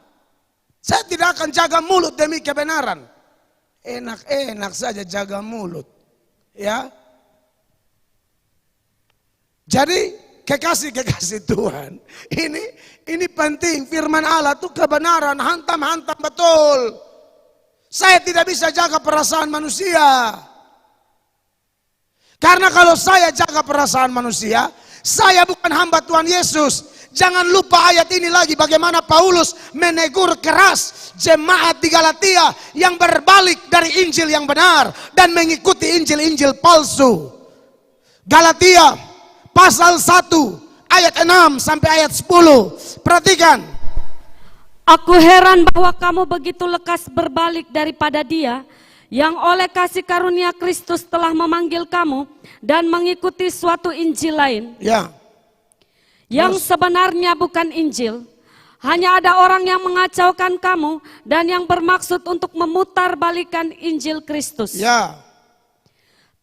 Saya tidak akan jaga mulut demi kebenaran. Enak-enak saja jaga mulut. Ya, jadi kekasih Tuhan, ini penting. Firman Allah itu kebenaran, hantam-hantam betul. Saya tidak bisa jaga perasaan manusia, karena kalau saya jaga perasaan manusia, saya bukan hamba Tuhan Yesus. Jangan lupa ayat ini lagi, bagaimana Paulus menegur keras jemaat di Galatia yang berbalik dari Injil yang benar dan mengikuti Injil-Injil palsu. Galatia pasal 1 ayat 6 sampai ayat 10. Perhatikan. Aku heran bahwa kamu begitu lekas berbalik daripada Dia yang oleh kasih karunia Kristus telah memanggil kamu dan mengikuti suatu Injil lain. Ya. Yang sebenarnya bukan Injil. Hanya ada orang yang mengacaukan kamu dan yang bermaksud untuk memutarbalikkan Injil Kristus. Ya.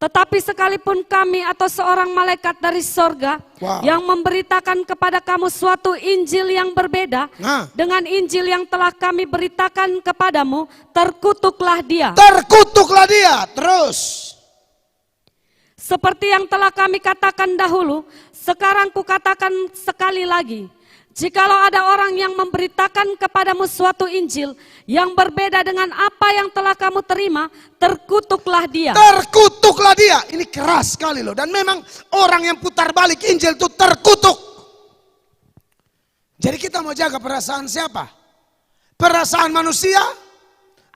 Tetapi sekalipun kami atau seorang malaikat dari sorga yang memberitakan kepada kamu suatu Injil yang berbeda dengan Injil yang telah kami beritakan kepadamu, terkutuklah dia. Terkutuklah dia. Terus. Seperti yang telah kami katakan dahulu, sekarang kukatakan sekali lagi. Jikalau ada orang yang memberitakan kepadamu suatu Injil yang berbeda dengan apa yang telah kamu terima, terkutuklah dia. Terkutuklah dia. Ini keras sekali loh. Dan memang orang yang putar balik Injil itu terkutuk. Jadi kita mau jaga perasaan siapa? Perasaan manusia?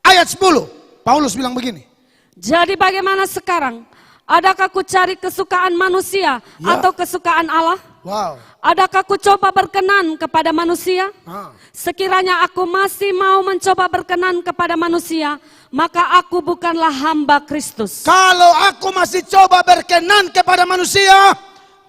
Ayat 10. Paulus bilang begini. Jadi bagaimana sekarang? Adakah ku cari kesukaan manusia atau kesukaan Allah? Wow. Adakah ku coba berkenan kepada manusia? Sekiranya aku masih mau mencoba berkenan kepada manusia, maka aku bukanlah hamba Kristus. Kalau aku masih coba berkenan kepada manusia,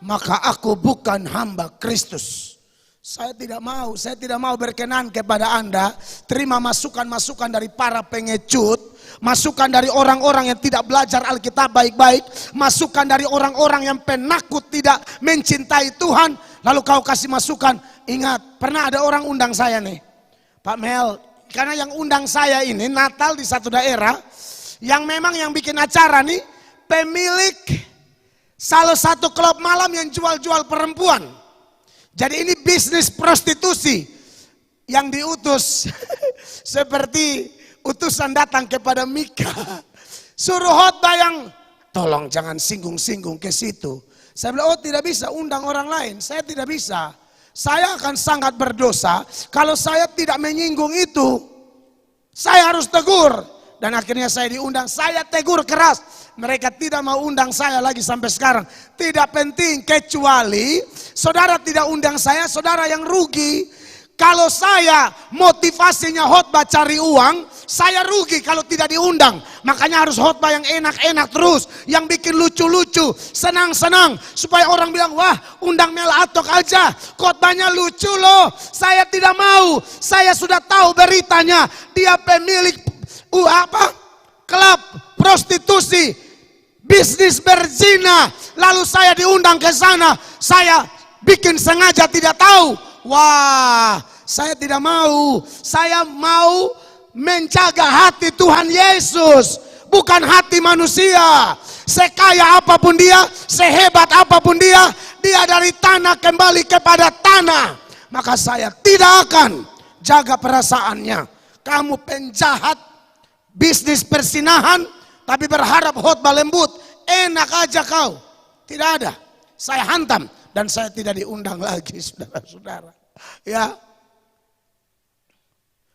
maka aku bukan hamba Kristus. Saya tidak mau berkenan kepada Anda. Terima masukan-masukan dari para pengecut, masukan dari orang-orang yang tidak belajar Alkitab baik-baik, masukan dari orang-orang yang penakut tidak mencintai Tuhan, lalu kau kasih masukan. Ingat, pernah ada orang undang saya nih, Pak Mel, karena yang undang saya ini Natal di satu daerah, yang memang yang bikin acara nih, pemilik salah satu klub malam yang jual-jual perempuan. Jadi ini bisnis prostitusi yang diutus seperti utusan datang kepada Mika. Suruh khotbah yang tolong jangan singgung-singgung ke situ. Saya bilang, oh tidak bisa undang orang lain. Saya tidak bisa. Saya akan sangat berdosa kalau saya tidak menyinggung itu. Saya harus tegur. Dan akhirnya saya diundang, saya tegur keras. Mereka tidak mau undang saya lagi sampai sekarang. Tidak penting, kecuali saudara tidak undang saya, saudara yang rugi. Kalau saya motivasinya khotbah cari uang, saya rugi kalau tidak diundang. Makanya harus khotbah yang enak-enak terus, yang bikin lucu-lucu, senang-senang, supaya orang bilang, wah, undang Mel Atok aja, khotbahnya lucu loh. Saya tidak mau, saya sudah tahu beritanya, dia pemilik klub prostitusi, bisnis berzina, lalu saya diundang ke sana, saya bikin sengaja tidak tahu. Wah, saya tidak mau. Saya mau menjaga hati Tuhan Yesus, bukan hati manusia. Sekaya apapun dia, sehebat apapun dia, dia dari tanah kembali kepada tanah. Maka saya tidak akan jaga perasaannya. Kamu penjahat, bisnis persinahan, tapi berharap khotbah lembut, enak aja kau. Tidak ada. Saya hantam. Dan saya tidak diundang lagi, saudara-saudara. Ya,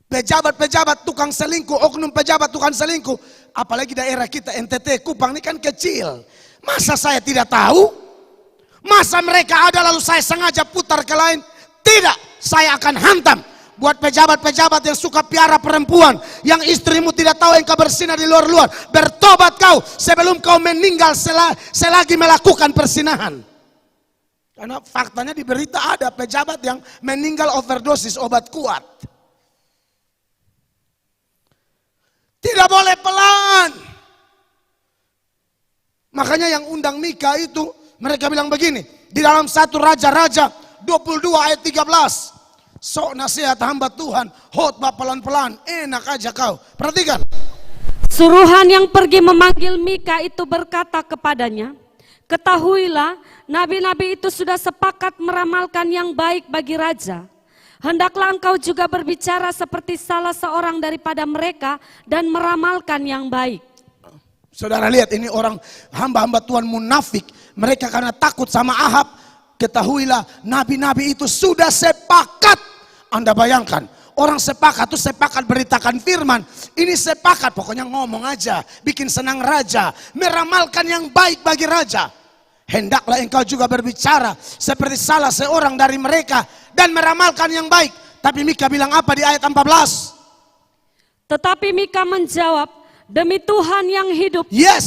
pejabat-pejabat tukang selingkuh, oknum pejabat tukang selingkuh, apalagi daerah kita NTT Kupang ini kan kecil. Masa saya tidak tahu? Masa mereka ada lalu saya sengaja putar ke lain? Tidak, saya akan hantam. Buat pejabat-pejabat yang suka piara perempuan, yang istrimu tidak tahu engkau bersinah di luar-luar, bertobat kau sebelum kau meninggal selagi melakukan persinahan. Karena faktanya di berita ada pejabat yang meninggal overdosis obat kuat. Tidak boleh pelan. Makanya yang undang Mika itu, mereka bilang begini, di dalam 1 Raja-Raja 22 ayat 13. Sok nasihat hamba Tuhan, khotbah pelan-pelan, enak aja kau. Perhatikan. Suruhan yang pergi memanggil Mika itu berkata kepadanya, ketahuilah, nabi-nabi itu sudah sepakat meramalkan yang baik bagi raja. Hendaklah engkau juga berbicara seperti salah seorang daripada mereka dan meramalkan yang baik. Saudara lihat, ini orang hamba-hamba Tuhan munafik. Mereka karena takut sama Ahab. Ketahuilah, nabi-nabi itu sudah sepakat. Anda bayangkan, orang sepakat itu sepakat beritakan firman. Ini sepakat, pokoknya ngomong aja, bikin senang raja, meramalkan yang baik bagi raja. Hendaklah engkau juga berbicara seperti salah seorang dari mereka dan meramalkan yang baik. Tapi Mika bilang apa di ayat 14? Tetapi Mika menjawab, demi Tuhan yang hidup, yes,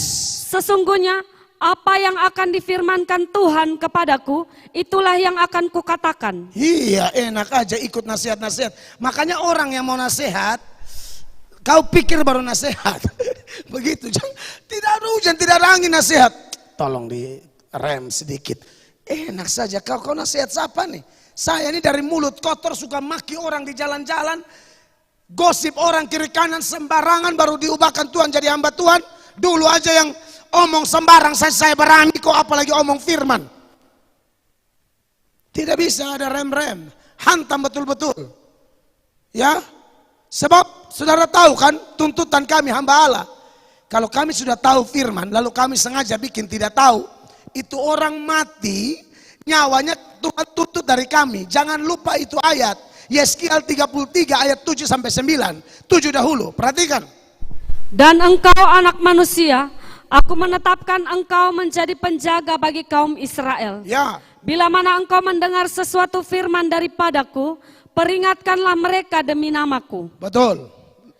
sesungguhnya apa yang akan difirmankan Tuhan kepadaku, itulah yang akan kukatakan. Iya, enak aja ikut nasihat-nasihat. Makanya orang yang mau nasihat, kau pikir baru nasihat. Begitu, tidak ada hujan, tidak ada angin nasihat. Tolong di rem sedikit. Enak saja, kau nasihat siapa nih? Saya ini dari mulut kotor suka maki orang di jalan-jalan. Gosip orang kiri kanan sembarangan, baru diubahkan Tuhan jadi hamba Tuhan. Dulu aja yang omong sembarang saya berani kok, apalagi omong firman. Tidak bisa ada rem-rem, hantam betul-betul. Ya, sebab saudara tahu kan tuntutan kami hamba Allah. Kalau kami sudah tahu firman, lalu kami sengaja bikin tidak tahu, itu orang mati, nyawanya Tuhan tuntut dari kami. Jangan lupa itu ayat. Yeskiel 33 ayat 7 sampai 9. 7 dahulu, perhatikan. Dan engkau anak manusia, aku menetapkan engkau menjadi penjaga bagi kaum Israel. Ya. Bila mana engkau mendengar sesuatu firman daripadaku, peringatkanlah mereka demi namaku. Betul.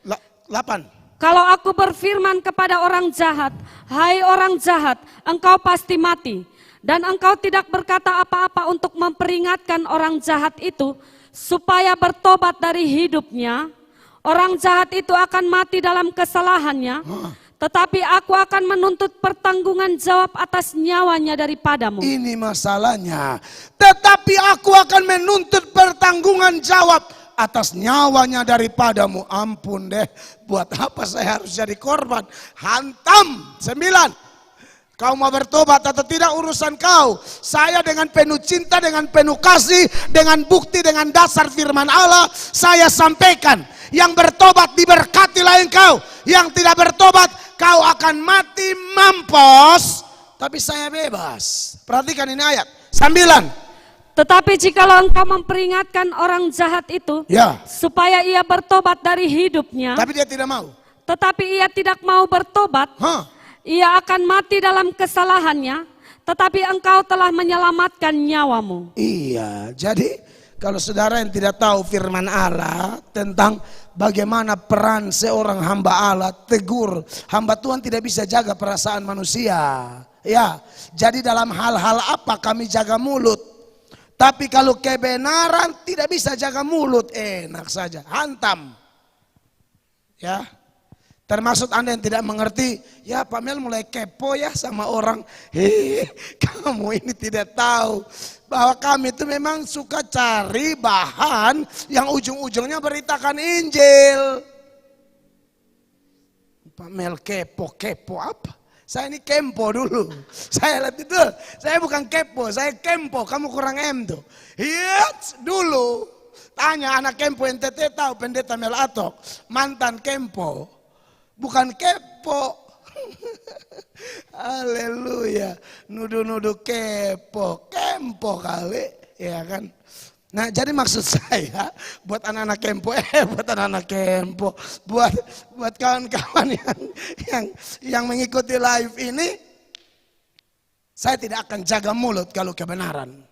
8. Kalau aku berfirman kepada orang jahat, hai orang jahat, engkau pasti mati. Dan engkau tidak berkata apa-apa untuk memperingatkan orang jahat itu, supaya bertobat dari hidupnya. Orang jahat itu akan mati dalam kesalahannya, tetapi aku akan menuntut pertanggungan jawab atas nyawanya daripadamu. Ini masalahnya. Tetapi aku akan menuntut pertanggungan jawab atas nyawanya daripadamu. Ampun deh, buat apa saya harus jadi korban? Hantam. 9. Kau mau bertobat atau tidak urusan kau. Saya dengan penuh cinta, dengan penuh kasih, dengan bukti, dengan dasar firman Allah, saya sampaikan. Yang bertobat diberkatilah engkau. Yang tidak bertobat, kau akan mati mampus. Tapi saya bebas. Perhatikan ini ayat 9. Tetapi jikalau engkau memperingatkan orang jahat itu, Ya. supaya ia bertobat dari hidupnya, Tapi dia tidak mau. tetapi ia tidak mau bertobat, ia akan mati dalam kesalahannya, tetapi engkau telah menyelamatkan nyawamu. Iya, jadi Kalau saudara yang tidak tahu firman Allah tentang bagaimana peran seorang hamba Allah, tegur. Hamba Tuhan tidak bisa jaga perasaan manusia. Ya, jadi dalam hal-hal apa kami jaga mulut. Tapi kalau kebenaran tidak bisa jaga mulut, enak saja, hantam. Ya, termasuk Anda yang tidak mengerti, ya Pak Mel mulai kepo ya sama orang. Kamu ini tidak tahu bahwa kami itu memang suka cari bahan yang ujung-ujungnya beritakan Injil. Pak Mel kepo apa? Saya ini kempo dulu. Saya lihat itu, saya bukan kepo, saya kempo. Kamu kurang M tuh. Iya, dulu. Tanya anak kempo NTT tahu pendeta Mel Atok, mantan kempo. Bukan kepo. Haleluya. Nuduh-nuduh kepo. Kempo kali. Ya kan. Nah jadi maksud saya buat anak-anak kempo, buat anak-anak kempo, buat kawan-kawan yang mengikuti live ini, saya tidak akan jaga mulut kalau kebenaran.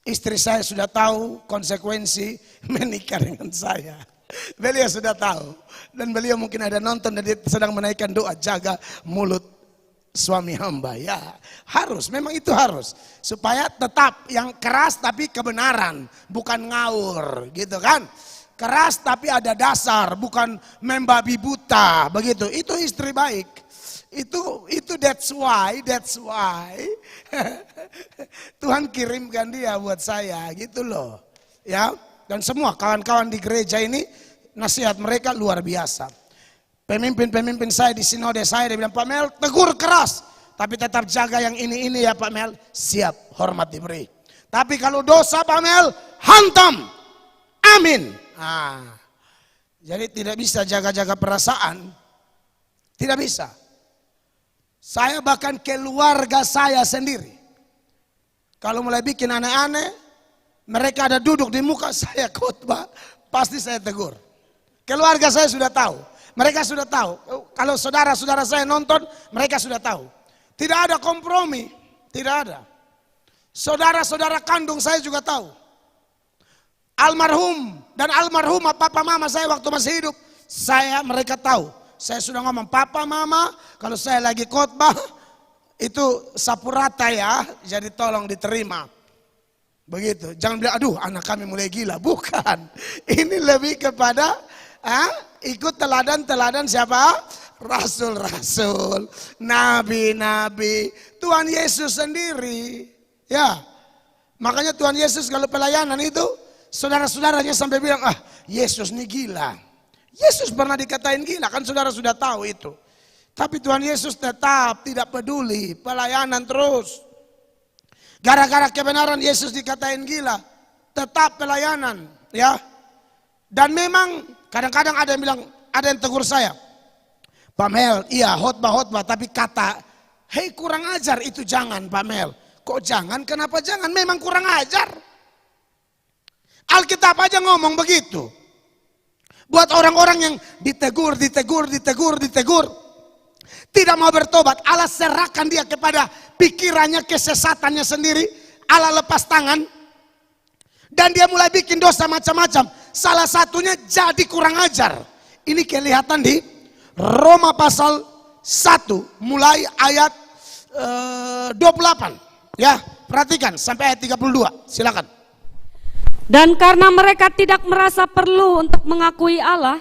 Istri saya sudah tahu konsekuensi menikah dengan saya. Beliau sudah tahu dan beliau mungkin ada nonton dan dia sedang menaikkan doa jaga mulut suami hamba. Ya harus, memang itu harus supaya tetap yang keras tapi kebenaran, bukan ngawur gitu kan. Keras tapi ada dasar, bukan membabi buta begitu. Itu istri baik. Itu that's why Tuhan kirimkan dia buat saya gitu loh. Ya, dan semua kawan-kawan di gereja ini nasihat mereka luar biasa. Pemimpin-pemimpin saya di sinode saya dia bilang, Pak Mel tegur keras, tapi tetap jaga yang ini ya Pak Mel, siap hormat diberi. Tapi kalau dosa Pak Mel hantam, amin. Jadi tidak bisa jaga-jaga perasaan, tidak bisa. Saya bahkan keluarga saya sendiri, kalau mulai bikin aneh-aneh, mereka ada duduk di muka saya khotbah, pasti saya tegur. Keluarga saya sudah tahu. Mereka sudah tahu, kalau saudara-saudara saya nonton, mereka sudah tahu. Tidak ada kompromi, tidak ada. Saudara-saudara kandung saya juga tahu. Almarhum dan almarhumah papa mama saya waktu masih hidup, mereka tahu. Saya sudah ngomong, papa mama, kalau saya lagi khotbah, itu sapu rata ya, jadi tolong diterima. Begitu, jangan bilang, aduh anak kami mulai gila, bukan. Ini lebih kepada ikut teladan-teladan siapa? Rasul-rasul, nabi-nabi, Tuhan Yesus sendiri. Ya, makanya Tuhan Yesus kalau pelayanan itu, saudara-saudaranya sampai bilang, Yesus ini gila. Yesus pernah dikatain gila, kan saudara sudah tahu itu. Tapi Tuhan Yesus tetap tidak peduli, pelayanan terus. Gara-gara kebenaran Yesus dikatain gila, tetap pelayanan, ya. Dan memang kadang-kadang ada yang bilang, ada yang tegur saya, Pak Mel, iya khotbah, tapi kata, hei kurang ajar itu jangan Pak Mel. Kok jangan? Kenapa jangan? Memang kurang ajar. Alkitab aja ngomong begitu. Buat orang-orang yang ditegur, tidak mau bertobat, Allah serahkan dia kepada pikirannya, kesesatannya sendiri, Allah lepas tangan, dan dia mulai bikin dosa macam-macam. Salah satunya jadi kurang ajar. Ini kelihatan di Roma pasal 1 mulai ayat 28. Ya, perhatikan sampai ayat 32. Silakan. Dan karena mereka tidak merasa perlu untuk mengakui Allah,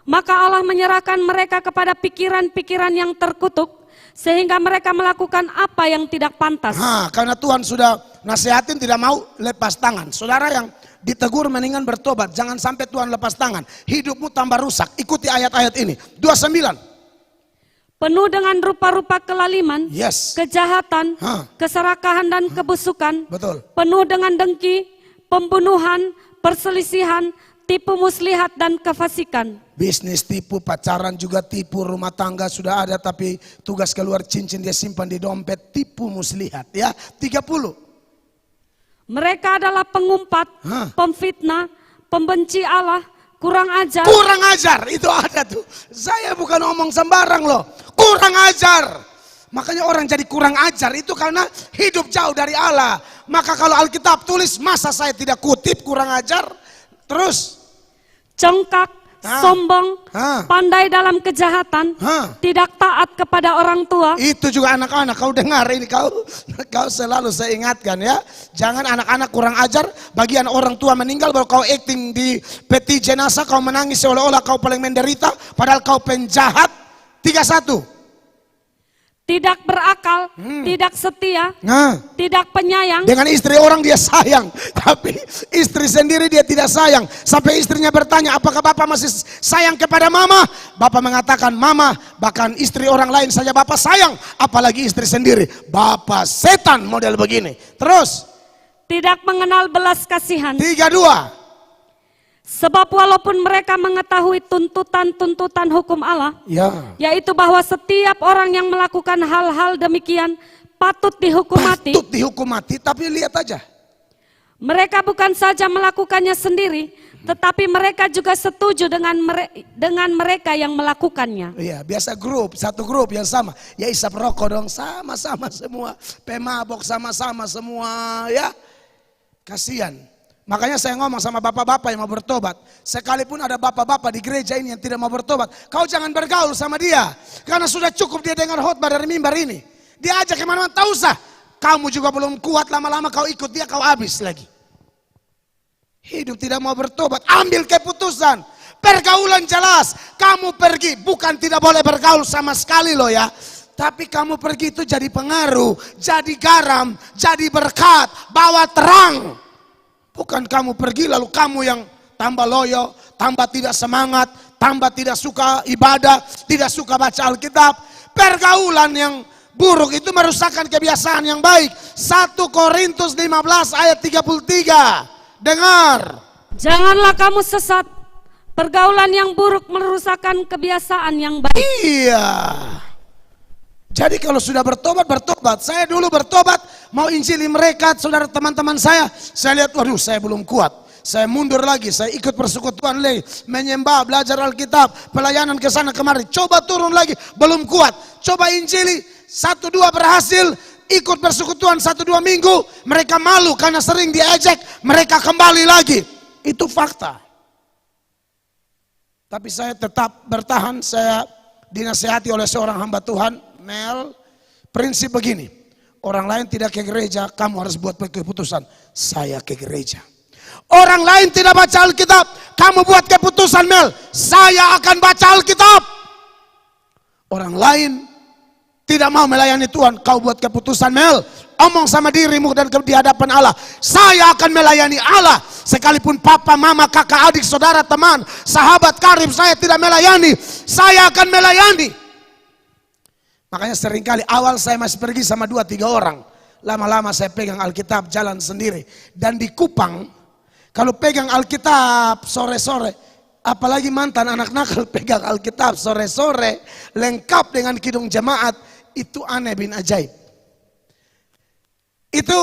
maka Allah menyerahkan mereka kepada pikiran-pikiran yang terkutuk, sehingga mereka melakukan apa yang tidak pantas. Karena Tuhan sudah nasihatin tidak mau lepas tangan. Saudara yang ditegur mendingan bertobat, jangan sampai Tuhan lepas tangan. Hidupmu tambah rusak. Ikuti ayat-ayat ini. 29. Penuh dengan rupa-rupa kelaliman, kejahatan, keserakahan dan kebusukan. Betul. Penuh dengan dengki, pembunuhan, perselisihan, tipu muslihat dan kefasikan. Bisnis tipu, pacaran juga tipu, rumah tangga sudah ada tapi tugas keluar cincin dia simpan di dompet, tipu muslihat ya. 30. Mereka adalah pengumpat, pemfitnah, pembenci Allah, kurang ajar. Kurang ajar, itu ada tuh. Saya bukan ngomong sembarang loh. Kurang ajar. Makanya orang jadi kurang ajar itu karena hidup jauh dari Allah. Maka kalau Alkitab tulis, masa saya tidak kutip kurang ajar? Terus congkak, sombong, pandai dalam kejahatan, tidak taat kepada orang tua. Itu juga anak-anak, kau dengar ini, kau selalu saya ingatkan ya. Jangan anak-anak kurang ajar, bagian orang tua meninggal baru kau acting di peti jenazah, kau menangis seolah-olah kau paling menderita, padahal kau penjahat. 31. Tidak berakal, tidak setia, tidak penyayang. Dengan istri orang dia sayang, tapi istri sendiri dia tidak sayang. Sampai istrinya bertanya, apakah bapak masih sayang kepada mama? Bapak mengatakan, mama, bahkan istri orang lain saja bapak sayang, apalagi istri sendiri. Bapak setan model begini. Terus, tidak mengenal belas kasihan. 32. Sebab walaupun mereka mengetahui tuntutan-tuntutan hukum Allah, yaitu bahwa setiap orang yang melakukan hal-hal demikian patut dihukum mati. Patut dihukum mati, tapi lihat aja. Mereka bukan saja melakukannya sendiri, tetapi mereka juga setuju dengan mereka yang melakukannya. Iya, biasa satu grup yang sama. Ya isap rokok dong, sama-sama semua. Pemabok sama-sama semua, ya. Kasihan. Makanya saya ngomong sama bapak-bapak yang mau bertobat. Sekalipun ada bapak-bapak di gereja ini yang tidak mau bertobat, kau jangan bergaul sama dia. Karena sudah cukup dia dengar khotbah dari mimbar ini. Dia ajak kemana-mana, tak usah. Kamu juga belum kuat, lama-lama kau ikut dia, kau habis lagi. Hidup tidak mau bertobat, ambil keputusan. Pergaulan jelas, kamu pergi. Bukan tidak boleh bergaul sama sekali loh ya. Tapi kamu pergi itu jadi pengaruh, jadi garam, jadi berkat, bawa terang. Bukan kamu pergi lalu kamu yang tambah loyo, tambah tidak semangat, tambah tidak suka ibadah, tidak suka baca Alkitab. Pergaulan yang buruk itu merusakkan kebiasaan yang baik. 1 Korintus 15 ayat 33. Dengar. Janganlah kamu sesat. Pergaulan yang buruk merusakkan kebiasaan yang baik. Iya. Jadi kalau sudah bertobat. Saya dulu bertobat, mau injili mereka, saudara teman-teman saya lihat, waduh saya belum kuat. Saya mundur lagi, saya ikut persekutuan lagi, menyembah, belajar Alkitab, pelayanan ke sana kemari. Coba turun lagi, belum kuat. Coba injili, 1-2 berhasil, ikut persekutuan 1-2 minggu, mereka malu karena sering diejek, mereka kembali lagi. Itu fakta. Tapi saya tetap bertahan, saya dinasihati oleh seorang hamba Tuhan, Mel, prinsip begini, orang lain tidak ke gereja, kamu harus buat keputusan, saya ke gereja. Orang lain tidak baca Alkitab, kamu buat keputusan, Mel, saya akan baca Alkitab. Orang lain tidak mau melayani Tuhan, kau buat keputusan, Mel, omong sama dirimu dan di hadapan Allah, saya akan melayani Allah. Sekalipun papa, mama, kakak, adik, saudara, teman, sahabat karib saya tidak melayani, saya akan melayani. Makanya seringkali awal saya masih pergi sama 2-3 orang. Lama-lama saya pegang Alkitab jalan sendiri. Dan di Kupang, kalau pegang Alkitab sore-sore, apalagi mantan anak nakal pegang Alkitab sore-sore, lengkap dengan kidung jemaat, itu aneh bin ajaib. Itu,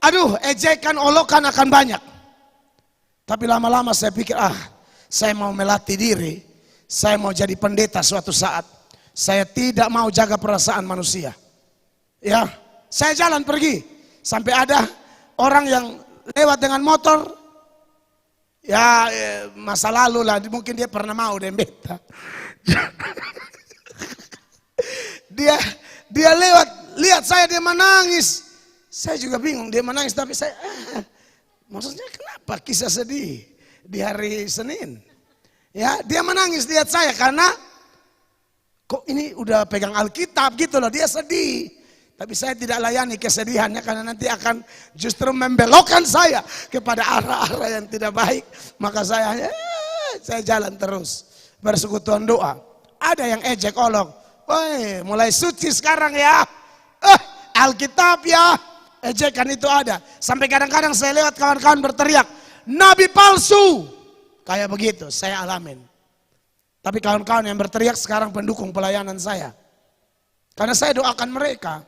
aduh, ejekan, olokan akan banyak. Tapi lama-lama saya pikir, saya mau melatih diri, saya mau jadi pendeta suatu saat. Saya tidak mau jaga perasaan manusia. Ya, saya jalan pergi. Sampai ada orang yang lewat dengan motor. Ya, masa lalu lah, mungkin dia pernah mau dembeta. Dia lewat, lihat saya, dia menangis. Saya juga bingung, dia menangis, tapi saya, maksudnya kenapa kisah sedih di hari Senin? Ya, dia menangis lihat saya karena kok ini udah pegang Alkitab gitu loh, dia sedih. Tapi saya tidak layani kesedihannya karena nanti akan justru membelokkan saya kepada arah-arah yang tidak baik. Maka saya jalan terus bersekutuan doa. Ada yang ejek olok, woi mulai suci sekarang ya, Alkitab ya, ejekan itu ada. Sampai kadang-kadang saya lewat kawan-kawan berteriak, nabi palsu, kayak begitu saya alamin. Tapi kawan-kawan yang berteriak sekarang pendukung pelayanan saya. Karena saya doakan mereka.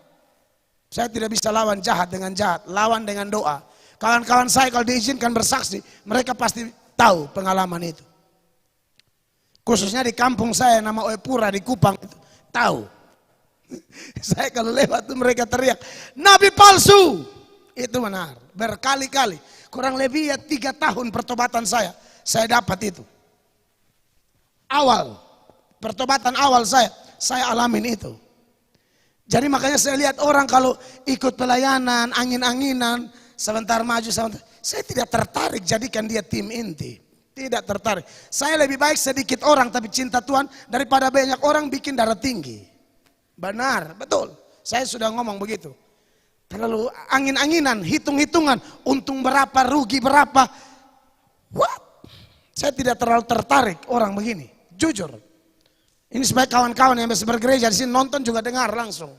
Saya tidak bisa lawan jahat dengan jahat, lawan dengan doa. Kawan-kawan saya kalau diizinkan bersaksi, mereka pasti tahu pengalaman itu. Khususnya di kampung saya nama Oepura di Kupang itu, tahu. Saya kalau lewat tuh mereka teriak, nabi palsu. Itu benar, berkali-kali. Kurang lebih ya 3 tahun pertobatan saya dapat itu. Pertobatan awal saya alamin itu. Jadi makanya saya lihat orang kalau ikut pelayanan, angin-anginan, sebentar maju, saya tidak tertarik jadikan dia tim inti. Tidak tertarik. Saya lebih baik sedikit orang tapi cinta Tuhan daripada banyak orang bikin darah tinggi. Benar, betul. Saya sudah ngomong begitu. Terlalu angin-anginan, hitung-hitungan, untung berapa, rugi berapa. What? Saya tidak terlalu tertarik orang begini, jujur. Ini supaya kawan-kawan yang bisa bergereja di sini nonton juga dengar langsung.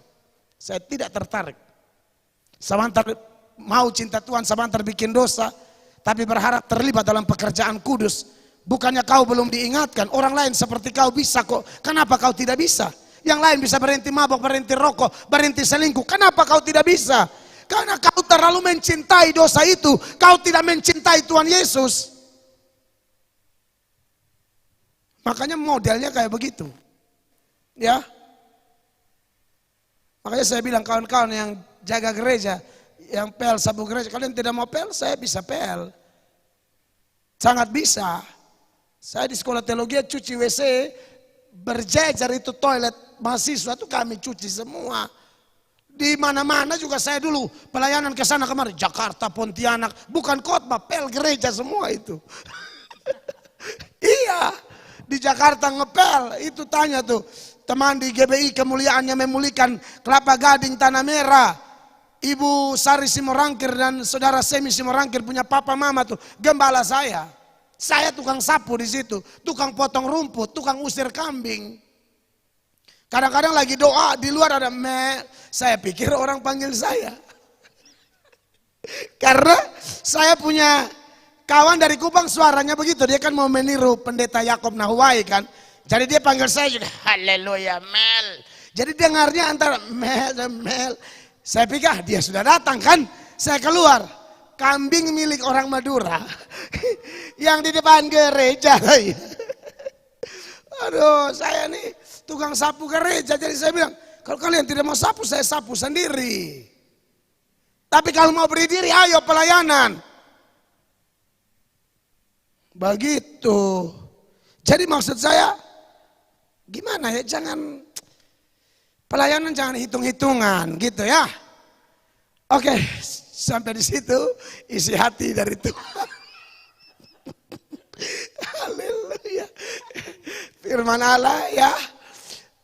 Saya tidak tertarik. Sebentar mau cinta Tuhan, sebentar bikin dosa, tapi berharap terlibat dalam pekerjaan kudus. Bukannya kau belum diingatkan, orang lain seperti kau bisa kok. Kenapa kau tidak bisa? Yang lain bisa berhenti mabok, berhenti rokok, berhenti selingkuh. Kenapa kau tidak bisa? Karena kau terlalu mencintai dosa itu. Kau tidak mencintai Tuhan Yesus. Makanya modelnya kayak begitu. Ya. Makanya saya bilang kawan-kawan yang jaga gereja, yang pel sabu gereja, kalian tidak mau pel, saya bisa pel. Sangat bisa. Saya di sekolah teologi cuci WC, berjejer itu toilet mahasiswa itu kami cuci semua. Di mana-mana juga saya dulu pelayanan ke sana kemari, Jakarta, Pontianak, bukan khotbah, pel gereja semua itu. Iya, di Jakarta ngepel, itu tanya tuh teman di GBI kemuliaannya memulihkan Kelapa Gading, Tanah Merah, Ibu Sari Simorangkir dan Saudara Semi Simorangkir punya papa mama tuh gembala saya. Saya tukang sapu di situ, tukang potong rumput, tukang usir kambing. Kadang-kadang lagi doa di luar ada saya pikir orang panggil saya. Karena saya punya kawan dari Kupang suaranya begitu, dia kan mau meniru pendeta Yakob Nahuwai kan. Jadi dia panggil saya juga, haleluya Mel. Jadi dengarnya antara Mel dan Mel. Saya pikir dia sudah datang kan, saya keluar. Kambing milik orang Madura yang di depan gereja. Aduh, saya nih tukang sapu gereja, jadi saya bilang kalau kalian tidak mau sapu, saya sapu sendiri. Tapi kalau mau beri diri, ayo pelayanan. Begitu. Jadi maksud saya gimana ya, jangan pelayanan jangan hitung-hitungan gitu ya. Oke, sampai di situ isi hati dari Tuhan. Haleluya. Firman Allah ya.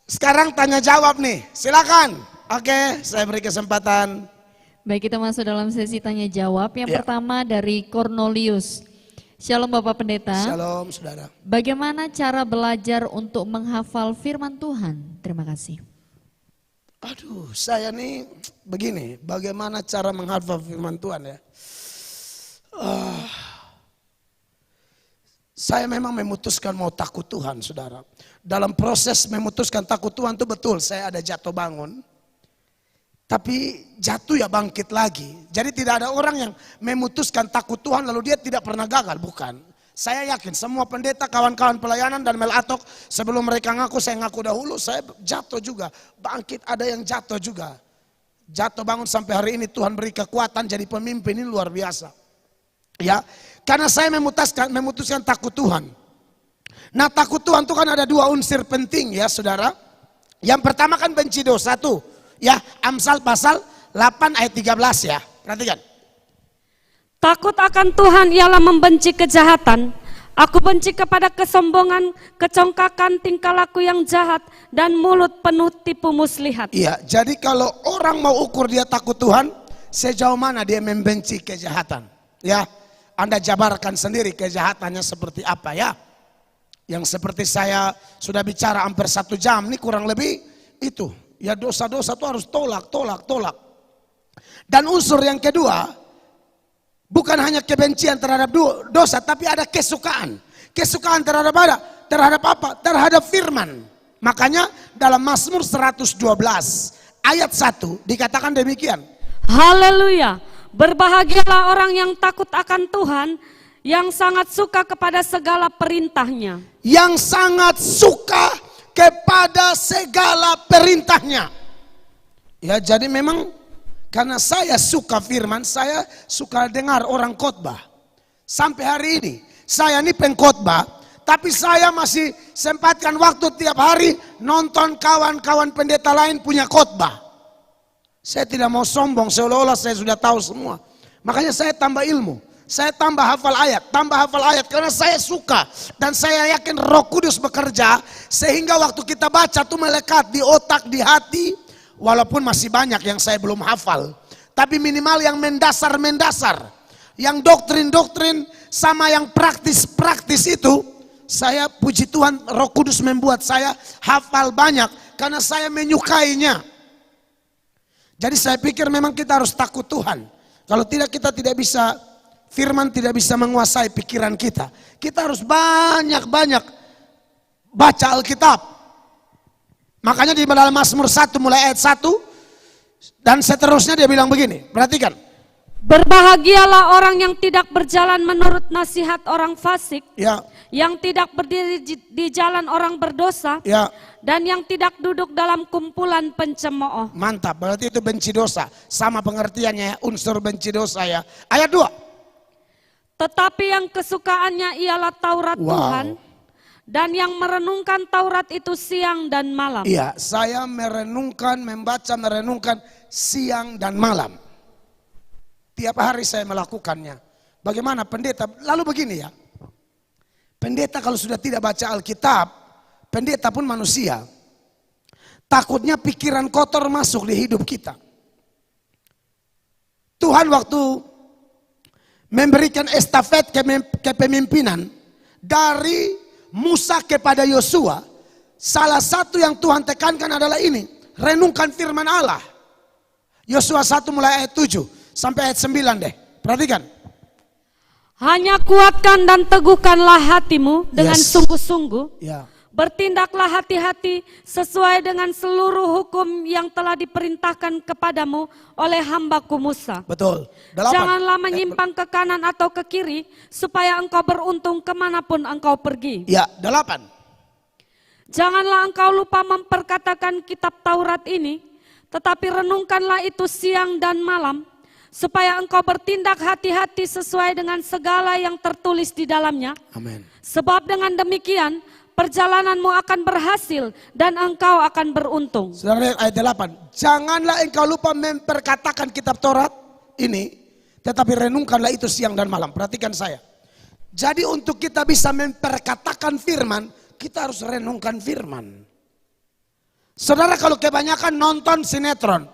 Sekarang tanya jawab nih, silakan. Oke, saya beri kesempatan. Baik, kita masuk dalam sesi tanya jawab. Yang pertama dari Cornelius. Shalom Bapak Pendeta. Shalom saudara. Bagaimana cara belajar untuk menghafal firman Tuhan? Terima kasih. Aduh, saya nih begini, bagaimana cara menghafal firman Tuhan ya. Saya memang memutuskan mau takut Tuhan saudara. Dalam proses memutuskan takut Tuhan itu betul, saya ada jatuh bangun. Tapi jatuh ya bangkit lagi. Jadi tidak ada orang yang memutuskan takut Tuhan lalu dia tidak pernah gagal, bukan. Saya yakin semua pendeta, kawan-kawan pelayanan dan melatok sebelum mereka ngaku, saya ngaku dahulu, saya jatuh juga. Bangkit ada yang jatuh juga. Jatuh bangun sampai hari ini Tuhan beri kekuatan jadi pemimpin, ini luar biasa. Ya, karena saya memutuskan takut Tuhan. Nah takut Tuhan itu kan ada 2 unsur penting ya saudara. Yang pertama kan benci dosa tuh. Ya, Amsal pasal 8 ayat 13 ya. Perhatikan. Takut akan Tuhan ialah membenci kejahatan. Aku benci kepada kesombongan, kecongkakan, tingkah laku yang jahat, dan mulut penuh tipu muslihat. Iya, jadi kalau orang mau ukur dia takut Tuhan, sejauh mana dia membenci kejahatan. Ya, Anda jabarkan sendiri kejahatannya seperti apa ya. Yang seperti saya sudah bicara hampir 1 jam, ini kurang lebih itu. Ya dosa-dosa itu harus tolak. Dan unsur yang kedua, bukan hanya kebencian terhadap dosa, tapi ada kesukaan. Kesukaan terhadap apa? Terhadap firman. Makanya dalam Mazmur 112 ayat 1 dikatakan demikian. Haleluya, berbahagialah orang yang takut akan Tuhan, yang sangat suka kepada segala perintahnya. Yang sangat suka kepada segala perintahnya. Ya, jadi memang karena saya suka firman, saya suka dengar orang khotbah. Sampai hari ini, saya ini pengkhotbah, tapi saya masih sempatkan waktu tiap hari nonton kawan-kawan pendeta lain punya khotbah. Saya tidak mau sombong, seolah-olah saya sudah tahu semua. Makanya saya tambah ilmu, saya tambah hafal ayat, karena saya suka. Dan saya yakin Roh Kudus bekerja, sehingga waktu kita baca tuh melekat di otak, di hati. Walaupun masih banyak yang saya belum hafal, tapi minimal yang mendasar-mendasar, yang doktrin-doktrin sama yang praktis-praktis itu, saya puji Tuhan Roh Kudus membuat saya hafal banyak karena saya menyukainya. Jadi saya pikir memang kita harus takut Tuhan. Kalau tidak, kita tidak bisa, firman tidak bisa menguasai pikiran kita. Kita harus banyak-banyak baca Alkitab. Makanya di dalam Mazmur 1 mulai ayat 1 dan seterusnya dia bilang begini, perhatikan. Berbahagialah orang yang tidak berjalan menurut nasihat orang fasik, Ya, yang tidak berdiri di jalan orang berdosa, ya, dan yang tidak duduk dalam kumpulan pencemooh. mantap. Berarti itu benci dosa. Sama pengertiannya ya, unsur benci dosa ya. Ayat 2. Tetapi yang kesukaannya ialah Taurat Wow. Tuhan, dan yang merenungkan Taurat itu siang dan malam. Iya, saya membaca merenungkan siang dan malam. Tiap hari saya melakukannya. Bagaimana pendeta? Lalu begini ya. Pendeta kalau sudah tidak baca Alkitab, pendeta pun manusia. Takutnya pikiran kotor masuk di hidup kita. Tuhan waktu memberikan estafet kepemimpinan dari Musa kepada Yosua, salah satu yang Tuhan tekankan adalah ini, renungkan firman Allah. Yosua 1 mulai ayat 7 sampai ayat 9 deh, perhatikan. Hanya kuatkan dan teguhkanlah hatimu dengan Yes. sungguh-sungguh. Ya. Bertindaklah hati-hati sesuai dengan seluruh hukum yang telah diperintahkan kepadamu oleh hambaku Musa. Betul. 8. Janganlah menyimpang ke kanan atau ke kiri, supaya engkau beruntung kemanapun engkau pergi. Ya, 8. Janganlah engkau lupa memperkatakan kitab Taurat ini, tetapi renungkanlah itu siang dan malam, supaya engkau bertindak hati-hati sesuai dengan segala yang tertulis di dalamnya. Amin. Sebab dengan demikian, perjalananmu akan berhasil dan engkau akan beruntung. Saudara lihat ayat 8. Janganlah engkau lupa memperkatakan kitab Taurat ini, tetapi renungkanlah itu siang dan malam. Perhatikan saya. Jadi untuk kita bisa memperkatakan firman, kita harus renungkan firman. Saudara kalau kebanyakan nonton sinetron,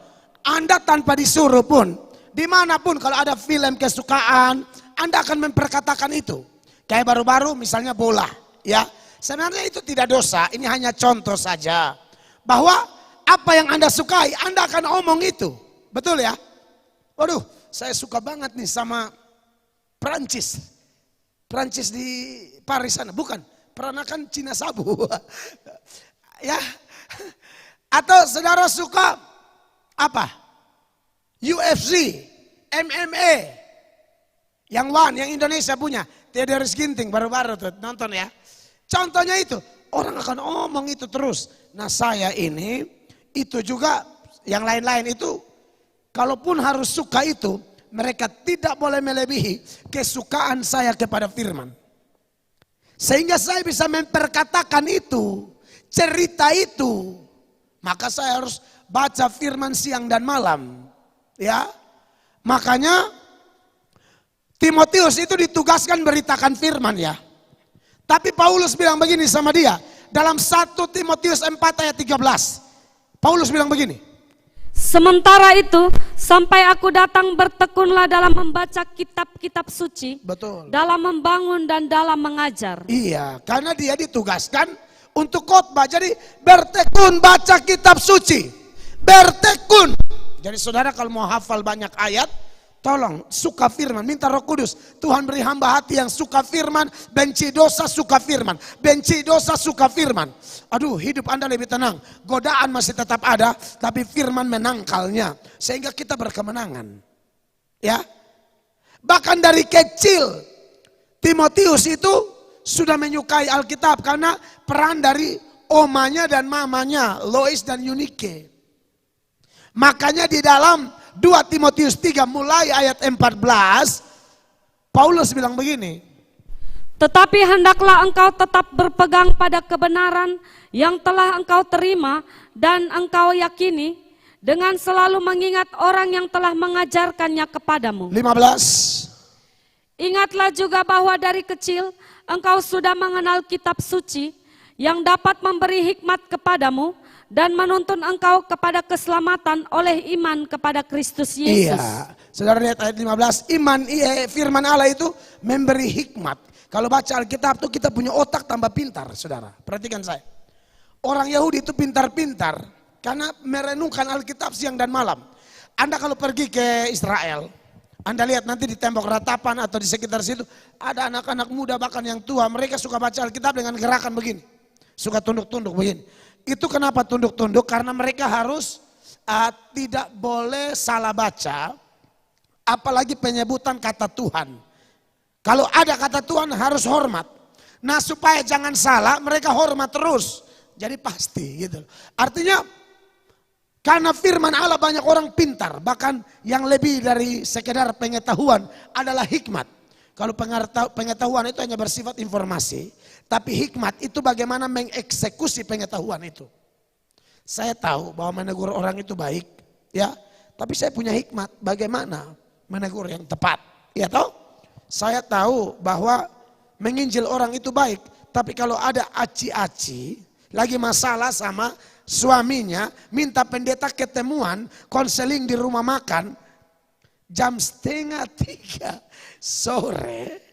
Anda tanpa disuruh pun, dimanapun kalau ada film kesukaan, Anda akan memperkatakan itu. Kayak baru-baru misalnya bola, ya. Sebenarnya itu tidak dosa, ini hanya contoh saja. Bahwa apa yang Anda sukai, Anda akan omong itu. Betul ya? Waduh, saya suka banget nih sama Prancis. Prancis di Paris sana, bukan. Peranakan Cina sabu. Ya. Atau saudara suka apa? UFC, MMA. Yang One, yang Indonesia punya. Theodore Ginting baru-baru tuh nonton ya. Contohnya itu, orang akan omong itu terus. Nah saya ini, itu juga yang lain-lain itu, kalaupun harus suka itu, mereka tidak boleh melebihi kesukaan saya kepada firman. Sehingga saya bisa memperkatakan itu, cerita itu. Maka saya harus baca firman siang dan malam. Ya, makanya Timotius itu ditugaskan beritakan firman ya. Tapi Paulus bilang begini sama dia. Dalam 1 Timotius 4 ayat 13. Paulus bilang begini. Sementara itu, sampai aku datang bertekunlah dalam membaca kitab-kitab suci, Betul. dalam membangun dan dalam mengajar. Iya, karena dia ditugaskan untuk khotbah. Jadi bertekun baca kitab suci. Bertekun. Jadi saudara kalau mau hafal banyak ayat, tolong suka firman, minta Roh Kudus. Tuhan beri hamba hati yang suka firman, benci dosa suka firman. Benci dosa suka firman. Aduh, hidup Anda lebih tenang. Godaan masih tetap ada, tapi firman menangkalnya. Sehingga kita berkemenangan. Ya. Bahkan dari kecil, Timotius itu sudah menyukai Alkitab karena peran dari omanya dan mamanya, Lois dan Eunike. Makanya di dalam 2 Timotius 3 mulai ayat 14, Paulus bilang begini. Tetapi hendaklah engkau tetap berpegang pada kebenaran yang telah engkau terima dan engkau yakini, dengan selalu mengingat orang yang telah mengajarkannya kepadamu. 15. Ingatlah juga bahwa dari kecil engkau sudah mengenal kitab suci yang dapat memberi hikmat kepadamu dan menuntun engkau kepada keselamatan oleh iman kepada Kristus Yesus. Iya, saudara lihat ayat 15, firman Allah itu memberi hikmat. Kalau baca Alkitab tuh kita punya otak tambah pintar, saudara. Perhatikan saya. Orang Yahudi itu pintar-pintar karena merenungkan Alkitab siang dan malam. Anda kalau pergi ke Israel, Anda lihat nanti di tembok ratapan atau di sekitar situ, ada anak-anak muda bahkan yang tua, mereka suka baca Alkitab dengan gerakan begini. Suka tunduk-tunduk begini. Itu kenapa tunduk-tunduk? Karena mereka harus tidak boleh salah baca, apalagi penyebutan kata Tuhan. Kalau ada kata Tuhan harus hormat. Nah supaya jangan salah mereka hormat terus. Jadi pasti gitu. Artinya karena firman Allah banyak orang pintar. Bahkan yang lebih dari sekedar pengetahuan adalah hikmat. Kalau pengetahuan itu hanya bersifat informasi. Tapi hikmat itu bagaimana mengeksekusi pengetahuan itu. Saya tahu bahwa menegur orang itu baik. Ya, tapi saya punya hikmat bagaimana menegur yang tepat. Ya tahu? Saya tahu bahwa menginjil orang itu baik. Tapi kalau ada aci-aci, lagi masalah sama suaminya, minta pendeta ketemuan, konseling di rumah makan, jam 2:30 sore.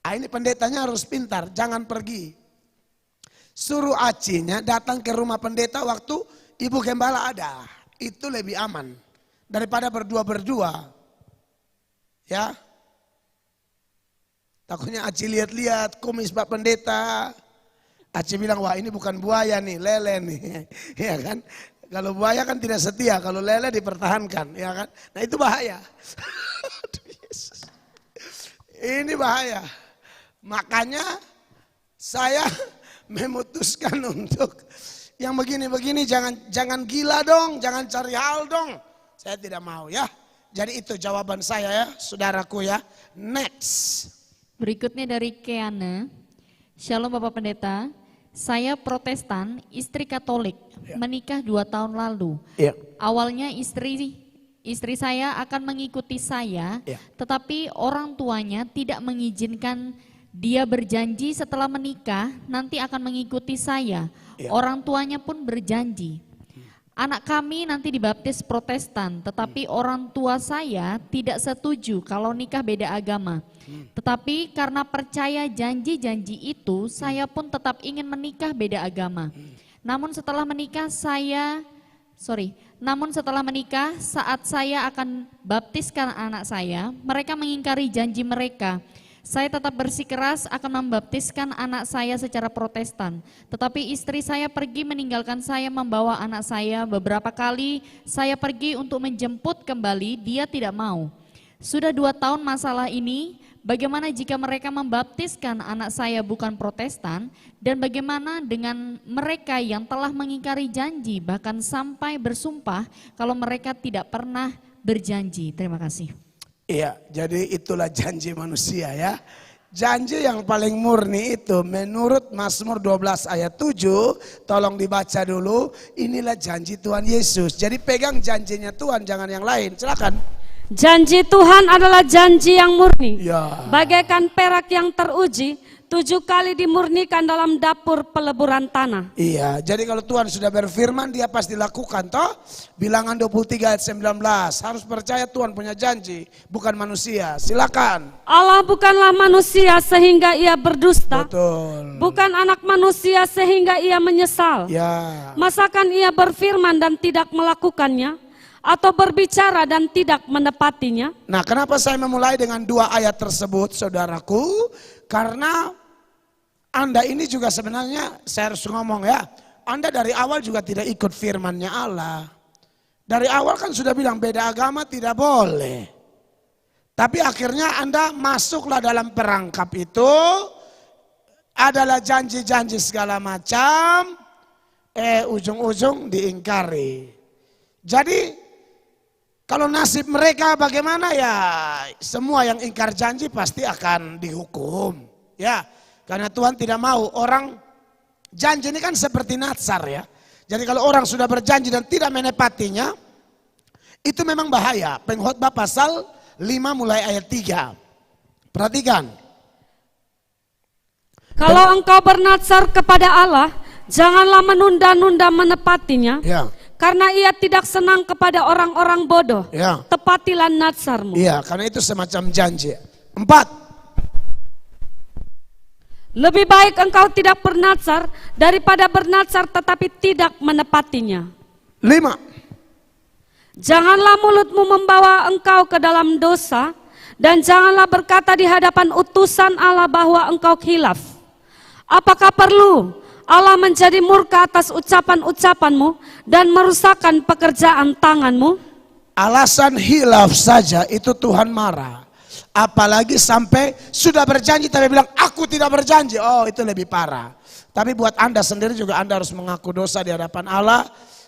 Ini pendetanya harus pintar, jangan pergi. Suruh acinya datang ke rumah pendeta waktu ibu gembala ada. Itu lebih aman daripada berdua-berdua. Ya. Takutnya Aci lihat-lihat kumis Pak Pendeta. Aci bilang, wah ini bukan buaya nih, lele nih. Ya kan? Kalau buaya kan tidak setia, kalau lele dipertahankan. Ya kan? Nah itu bahaya. Aduh, Yesus. Ini bahaya. Makanya saya memutuskan untuk yang begini-begini jangan gila dong, jangan cari hal dong. Saya tidak mau ya. Jadi itu jawaban saya ya, saudaraku ya. Next. Berikutnya dari Keana. Shalom Bapak Pendeta, saya Protestan, istri Katolik, menikah 2 tahun lalu. Awalnya istri saya akan mengikuti saya, tetapi orang tuanya tidak mengizinkan. Dia berjanji setelah menikah nanti akan mengikuti saya. Orang tuanya pun berjanji. Anak kami nanti dibaptis Protestan, tetapi orang tua saya tidak setuju kalau nikah beda agama. Tetapi karena percaya janji-janji itu, saya pun tetap ingin menikah beda agama. Namun setelah menikah saat saya akan baptiskan anak saya, mereka mengingkari janji mereka. Saya tetap bersikeras akan membaptiskan anak saya secara Protestan. Tetapi istri saya pergi meninggalkan saya membawa anak saya. Beberapa kali saya pergi untuk menjemput kembali, dia tidak mau. Sudah 2 tahun masalah ini, bagaimana jika mereka membaptiskan anak saya bukan Protestan? Dan bagaimana dengan mereka yang telah mengingkari janji, bahkan sampai bersumpah kalau mereka tidak pernah berjanji? Terima kasih. Iya, jadi itulah janji manusia ya. Janji yang paling murni itu menurut Mazmur 12 ayat 7, tolong dibaca dulu, inilah janji Tuhan Yesus. Jadi pegang janjinya Tuhan, jangan yang lain, silakan. Janji Tuhan adalah janji yang murni. Ya. Bagaikan perak yang teruji, 7 kali dimurnikan dalam dapur peleburan tanah. Iya, jadi kalau Tuhan sudah berfirman dia pasti lakukan toh. Bilangan 23 ayat 19, harus percaya Tuhan punya janji, bukan manusia. Silakan. Allah bukanlah manusia sehingga ia berdusta. Betul. Bukan anak manusia sehingga ia menyesal. Ya. Masakan ia berfirman dan tidak melakukannya, atau berbicara dan tidak menepatinya? Nah, kenapa saya memulai dengan 2 ayat tersebut, saudaraku? Karena Anda ini juga sebenarnya, saya harus ngomong ya, Anda dari awal juga tidak ikut firmannya Allah. Dari awal kan sudah bilang beda agama tidak boleh. Tapi akhirnya Anda masuklah dalam perangkap itu, adalah janji-janji segala macam, ujung-ujung diingkari. Jadi kalau nasib mereka bagaimana ya, semua yang ingkar janji pasti akan dihukum. Ya, karena Tuhan tidak mau orang, janji ini kan seperti nazar ya. Jadi kalau orang sudah berjanji dan tidak menepatinya, itu memang bahaya. Pengkhotbah pasal 5 mulai ayat 3. Perhatikan. Kalau engkau bernazar kepada Allah, janganlah menunda-nunda menepatinya. Ya. Karena ia tidak senang kepada orang-orang bodoh. Ya. Tepatilah nazarmu. Iya, karena itu semacam janji. 4. Lebih baik engkau tidak bernazar daripada bernazar tetapi tidak menepatinya. 5. Janganlah mulutmu membawa engkau ke dalam dosa, dan janganlah berkata di hadapan utusan Allah bahwa engkau khilaf. Apakah perlu Allah menjadi murka atas ucapan-ucapanmu dan merusakkan pekerjaan tanganmu? Alasan hilaf saja itu Tuhan marah. Apalagi sampai sudah berjanji tapi bilang aku tidak berjanji. Oh, itu lebih parah. Tapi buat Anda sendiri juga Anda harus mengaku dosa di hadapan Allah.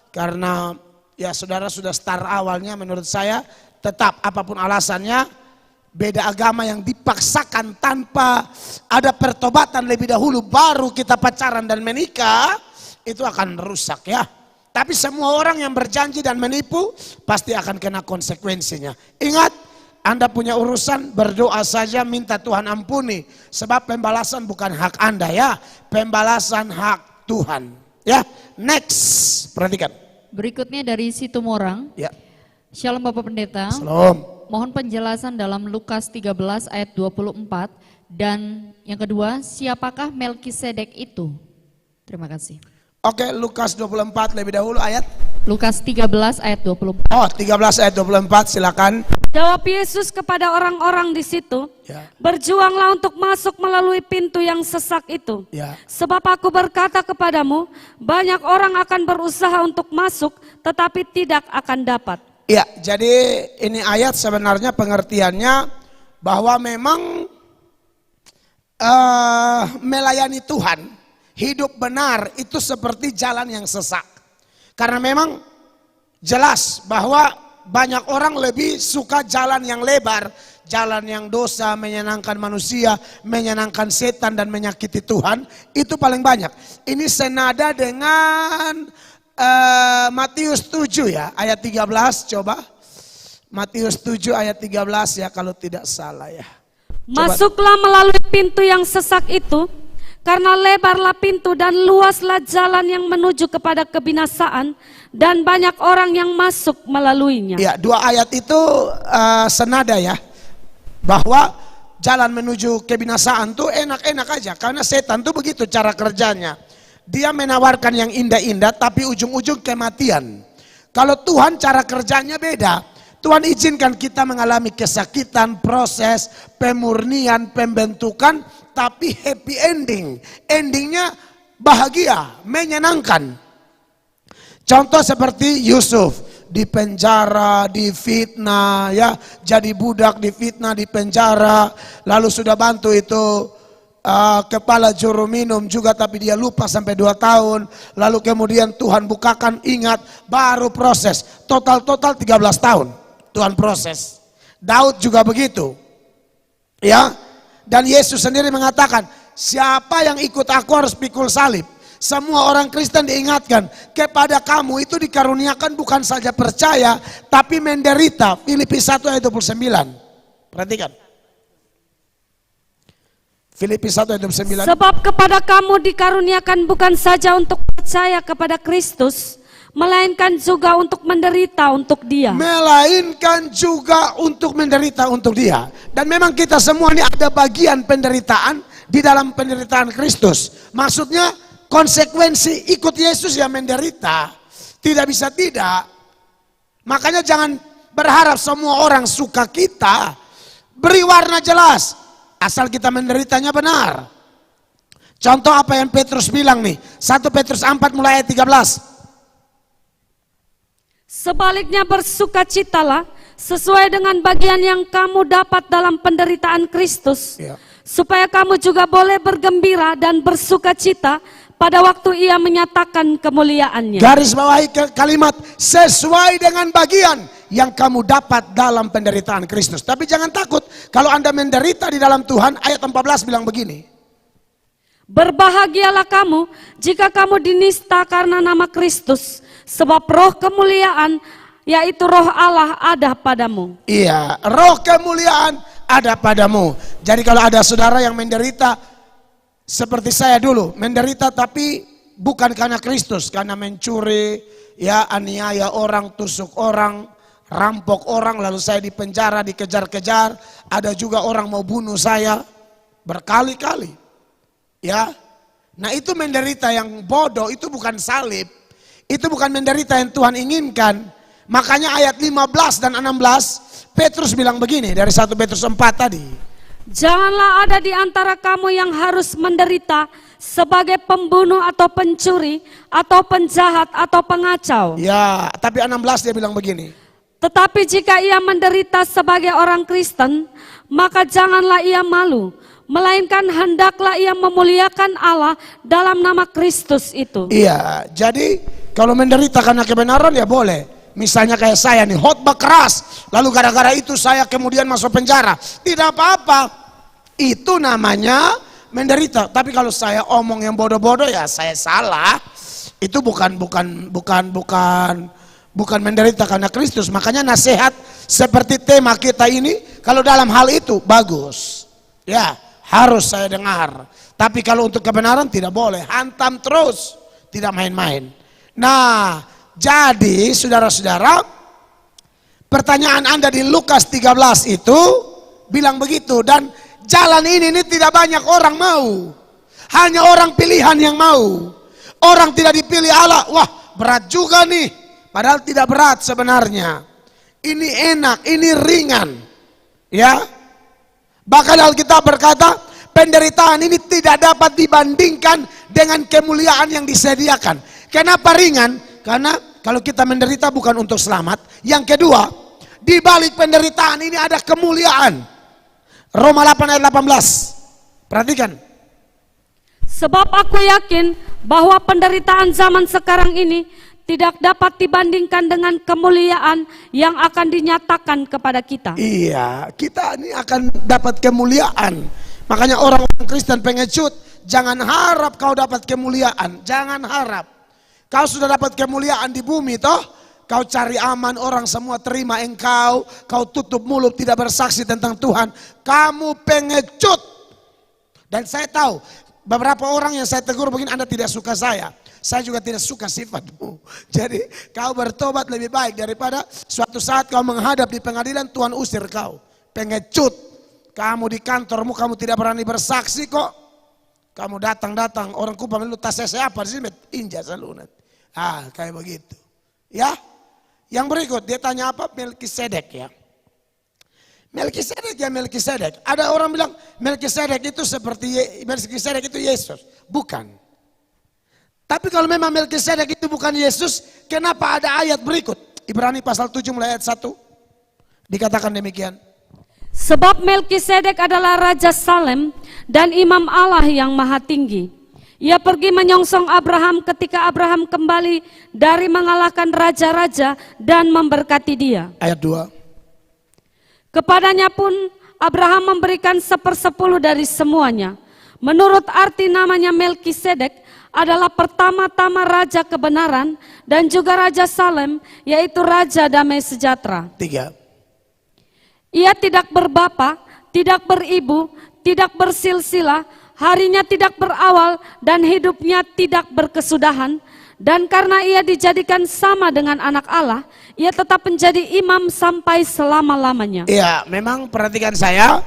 Karena ya saudara sudah start awalnya menurut saya. Tetap apapun alasannya, beda agama yang dipaksakan tanpa ada pertobatan lebih dahulu baru kita pacaran dan menikah, itu akan rusak ya. Tapi semua orang yang berjanji dan menipu pasti akan kena konsekuensinya. Ingat, Anda punya urusan, berdoa saja, minta Tuhan ampuni. Sebab pembalasan bukan hak Anda ya, pembalasan hak Tuhan. Ya, next, perhatikan. Berikutnya dari Situmorang. Ya. Shalom Bapak Pendeta. Shalom. Mohon penjelasan dalam Lukas 13 ayat 24. Dan yang kedua, siapakah Melkisedek itu? Terima kasih. Oke, Lukas 24 lebih dahulu ayat. Lukas 13 ayat 24. Oh, 13 ayat 24, silakan. Jawab Yesus kepada orang-orang di situ, Ya. berjuanglah untuk masuk melalui pintu yang sesak itu. Ya. Sebab aku berkata kepadamu, banyak orang akan berusaha untuk masuk, tetapi tidak akan dapat. Ya, jadi ini ayat sebenarnya pengertiannya bahwa memang melayani Tuhan, hidup benar itu seperti jalan yang sesak. Karena memang jelas bahwa banyak orang lebih suka jalan yang lebar, jalan yang dosa, menyenangkan manusia, menyenangkan setan dan menyakiti Tuhan, itu paling banyak. Ini senada dengan Matius 7 ya, ayat 13 coba. Matius 7 ayat 13 ya kalau tidak salah ya. Coba. Masuklah melalui pintu yang sesak itu, karena lebarlah pintu dan luaslah jalan yang menuju kepada kebinasaan, dan banyak orang yang masuk melaluinya. Ya, dua ayat itu senada ya, bahwa jalan menuju kebinasaan tuh enak-enak aja, karena setan tuh begitu cara kerjanya. Dia menawarkan yang indah-indah tapi ujung-ujung kematian. Kalau Tuhan cara kerjanya beda. Tuhan izinkan kita mengalami kesakitan, proses, pemurnian, pembentukan, tapi happy ending. Endingnya bahagia, menyenangkan. Contoh seperti Yusuf, di penjara, difitnah, ya, jadi budak, difitnah, di penjara, lalu sudah bantu itu kepala juru minum juga, tapi dia lupa sampai 2 tahun, lalu kemudian Tuhan bukakan, ingat, baru proses, total 13 tahun Tuhan proses. Daud juga begitu, ya, dan Yesus sendiri mengatakan, siapa yang ikut aku harus pikul salib. Semua orang Kristen diingatkan, kepada kamu itu dikaruniakan bukan saja percaya, tapi menderita. Filipi 1 ayat 29. Perhatikan. Filipi 1 ayat 29. Sebab kepada kamu dikaruniakan bukan saja untuk percaya kepada Kristus, melainkan juga untuk menderita untuk Dia. Melainkan juga untuk menderita untuk Dia. Dan memang kita semua ini ada bagian penderitaan di dalam penderitaan Kristus. Maksudnya konsekuensi ikut Yesus yang menderita. Tidak bisa tidak. Makanya jangan berharap semua orang suka kita. Beri warna jelas. Asal kita menderitanya benar. Contoh apa yang Petrus bilang nih. 1 Petrus 4 mulai ayat 13. Sebaliknya bersukacitalah sesuai dengan bagian yang kamu dapat dalam penderitaan Kristus. Ya. Supaya kamu juga boleh bergembira dan bersukacita pada waktu ia menyatakan kemuliaannya. Garis bawahi kalimat sesuai dengan bagian yang kamu dapat dalam penderitaan Kristus. Tapi jangan takut kalau Anda menderita di dalam Tuhan. Ayat 14 bilang begini. Berbahagialah kamu jika kamu dinista karena nama Kristus, sebab roh kemuliaan yaitu roh Allah ada padamu. Iya, roh kemuliaan ada padamu. Jadi kalau ada saudara yang menderita seperti saya dulu, menderita tapi bukan karena Kristus, karena mencuri, ya aniaya orang, tusuk orang, rampok orang, lalu saya di penjara, dikejar-kejar, ada juga orang mau bunuh saya berkali-kali. Ya. Nah, itu menderita yang bodoh, itu bukan salib. Itu bukan menderita yang Tuhan inginkan. Makanya ayat 15 dan 16 Petrus bilang begini dari 1 Petrus 4 tadi. Janganlah ada di antara kamu yang harus menderita sebagai pembunuh atau pencuri atau penjahat atau pengacau. Ya, tapi 16 dia bilang begini. Tetapi jika ia menderita sebagai orang Kristen, maka janganlah ia malu, melainkan hendaklah ia memuliakan Allah dalam nama Kristus itu. Iya, jadi kalau menderita karena kebenaran ya boleh. Misalnya kayak saya nih, khotbah keras, lalu gara-gara itu saya kemudian masuk penjara. Tidak apa-apa, itu namanya menderita. Tapi kalau saya omong yang bodoh-bodoh ya saya salah. Itu bukan menderita karena Kristus. Makanya nasihat seperti tema kita ini, kalau dalam hal itu bagus. Ya, harus saya dengar. Tapi kalau untuk kebenaran tidak boleh, hantam terus, tidak main-main. Nah, jadi saudara-saudara, pertanyaan Anda di Lukas 13 itu bilang begitu. Dan jalan ini tidak banyak orang mau. Hanya orang pilihan yang mau. Orang tidak dipilih Allah, wah berat juga nih. Padahal tidak berat sebenarnya. Ini enak, ini ringan. Ya. Bahkan Alkitab berkata, penderitaan ini tidak dapat dibandingkan dengan kemuliaan yang disediakan. Kenapa ringan? Karena kalau kita menderita bukan untuk selamat. Yang kedua, di balik penderitaan ini ada kemuliaan. Roma 8 ayat 18. Perhatikan. Sebab aku yakin bahwa penderitaan zaman sekarang ini tidak dapat dibandingkan dengan kemuliaan yang akan dinyatakan kepada kita. Iya, kita ini akan dapat kemuliaan. Makanya orang-orang Kristen pengecut, jangan harap kau dapat kemuliaan. Jangan harap. Kau sudah dapat kemuliaan di bumi toh, kau cari aman, orang semua terima engkau, kau tutup mulut tidak bersaksi tentang Tuhan, kamu pengecut. Dan saya tahu beberapa orang yang saya tegur begini, Anda tidak suka saya juga tidak suka sifatmu. Jadi kau bertobat lebih baik daripada suatu saat kau menghadap di pengadilan Tuhan usir kau. Pengecut, kamu di kantormu kamu tidak berani bersaksi kok. Kamu datang orang kupang lu tasnya siapa di sini injak selalu nanti. Kayak begitu. Ya. Yang berikut dia tanya apa? Melkisedek ya. Melkisedek. Ada orang bilang Melkisedek itu seperti Melkisedek itu Yesus. Bukan. Tapi kalau memang Melkisedek itu bukan Yesus, kenapa ada ayat berikut? Ibrani pasal 7 mulai ayat 1. Dikatakan demikian. Sebab Melkisedek adalah Raja Salem dan Imam Allah yang Maha Tinggi. Ia pergi menyongsong Abraham ketika Abraham kembali dari mengalahkan raja-raja dan memberkati dia. Ayat 2. Kepadanya pun Abraham memberikan 1/10 dari semuanya. Menurut arti namanya Melkisedek adalah pertama-tama Raja Kebenaran dan juga Raja Salem, yaitu Raja Damai Sejahtera. 3. Ia tidak berbapa, tidak beribu, tidak bersilsilah, harinya tidak berawal dan hidupnya tidak berkesudahan. Dan karena ia dijadikan sama dengan anak Allah, ia tetap menjadi imam sampai selama-lamanya. Iya, memang perhatikan saya,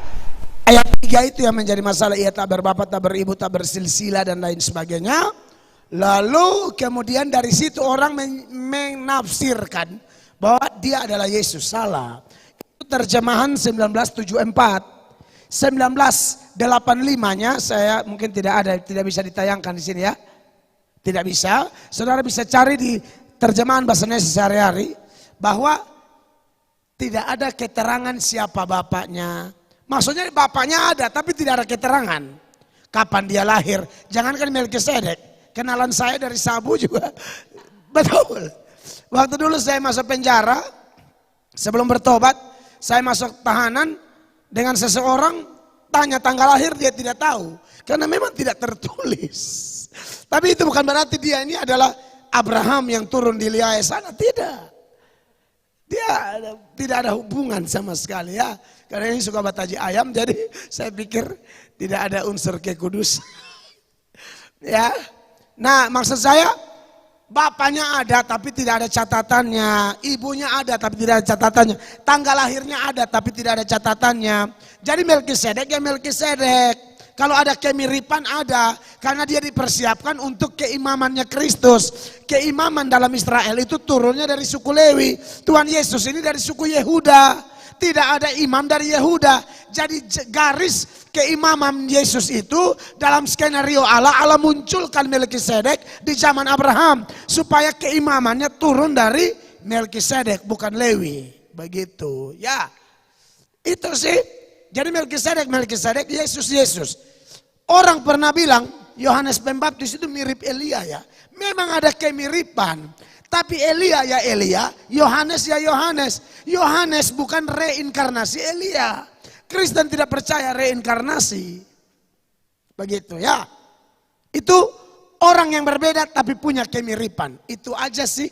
ayat 3 itu yang menjadi masalah. Ia tak berbapa, tak beribu, tak bersilsilah dan lain sebagainya. Lalu kemudian dari situ orang menafsirkan bahwa dia adalah Yesus. Salah. Itu terjemahan 1974. 1985-nya saya mungkin tidak bisa ditayangkan di sini ya. Tidak bisa. Saudara bisa cari di terjemahan bahasa Indonesia sehari-hari bahwa tidak ada keterangan siapa bapaknya. Maksudnya bapaknya ada tapi tidak ada keterangan kapan dia lahir. Jangankan Melkisedek, kenalan saya dari sabu juga. Betul. Waktu dulu saya masuk penjara, sebelum bertobat, saya masuk tahanan dengan seseorang, tanya tanggal lahir dia tidak tahu. Karena memang tidak tertulis. Tapi itu bukan berarti dia ini adalah Abraham yang turun di liai sana, tidak. Dia tidak ada hubungan sama sekali ya. Karena ini suka bataji ayam, jadi saya pikir tidak ada unsur kekudusan. Ya. Nah, maksud saya bapaknya ada tapi tidak ada catatannya, ibunya ada tapi tidak ada catatannya, tanggal lahirnya ada tapi tidak ada catatannya. Jadi Melkisedek ya Melkisedek. Kalau ada kemiripan ada, karena dia dipersiapkan untuk keimamannya Kristus. Keimaman dalam Israel itu turunnya dari suku Lewi. Tuhan Yesus ini dari suku Yehuda. Tidak ada imam dari Yehuda. Jadi garis keimaman Yesus itu dalam skenario Allah munculkan Melkisedek di zaman Abraham. Supaya keimamannya turun dari Melkisedek, bukan Lewi. Begitu, ya. Itu sih. Jadi Melkisedek, Yesus. Orang pernah bilang Yohanes Pembaptis itu mirip Elia ya. Memang ada kemiripan. Tapi Elia ya Elia, Yohanes ya Yohanes. Yohanes bukan reinkarnasi Elia. Kristen tidak percaya reinkarnasi. Begitu ya. Itu orang yang berbeda tapi punya kemiripan. Itu aja sih.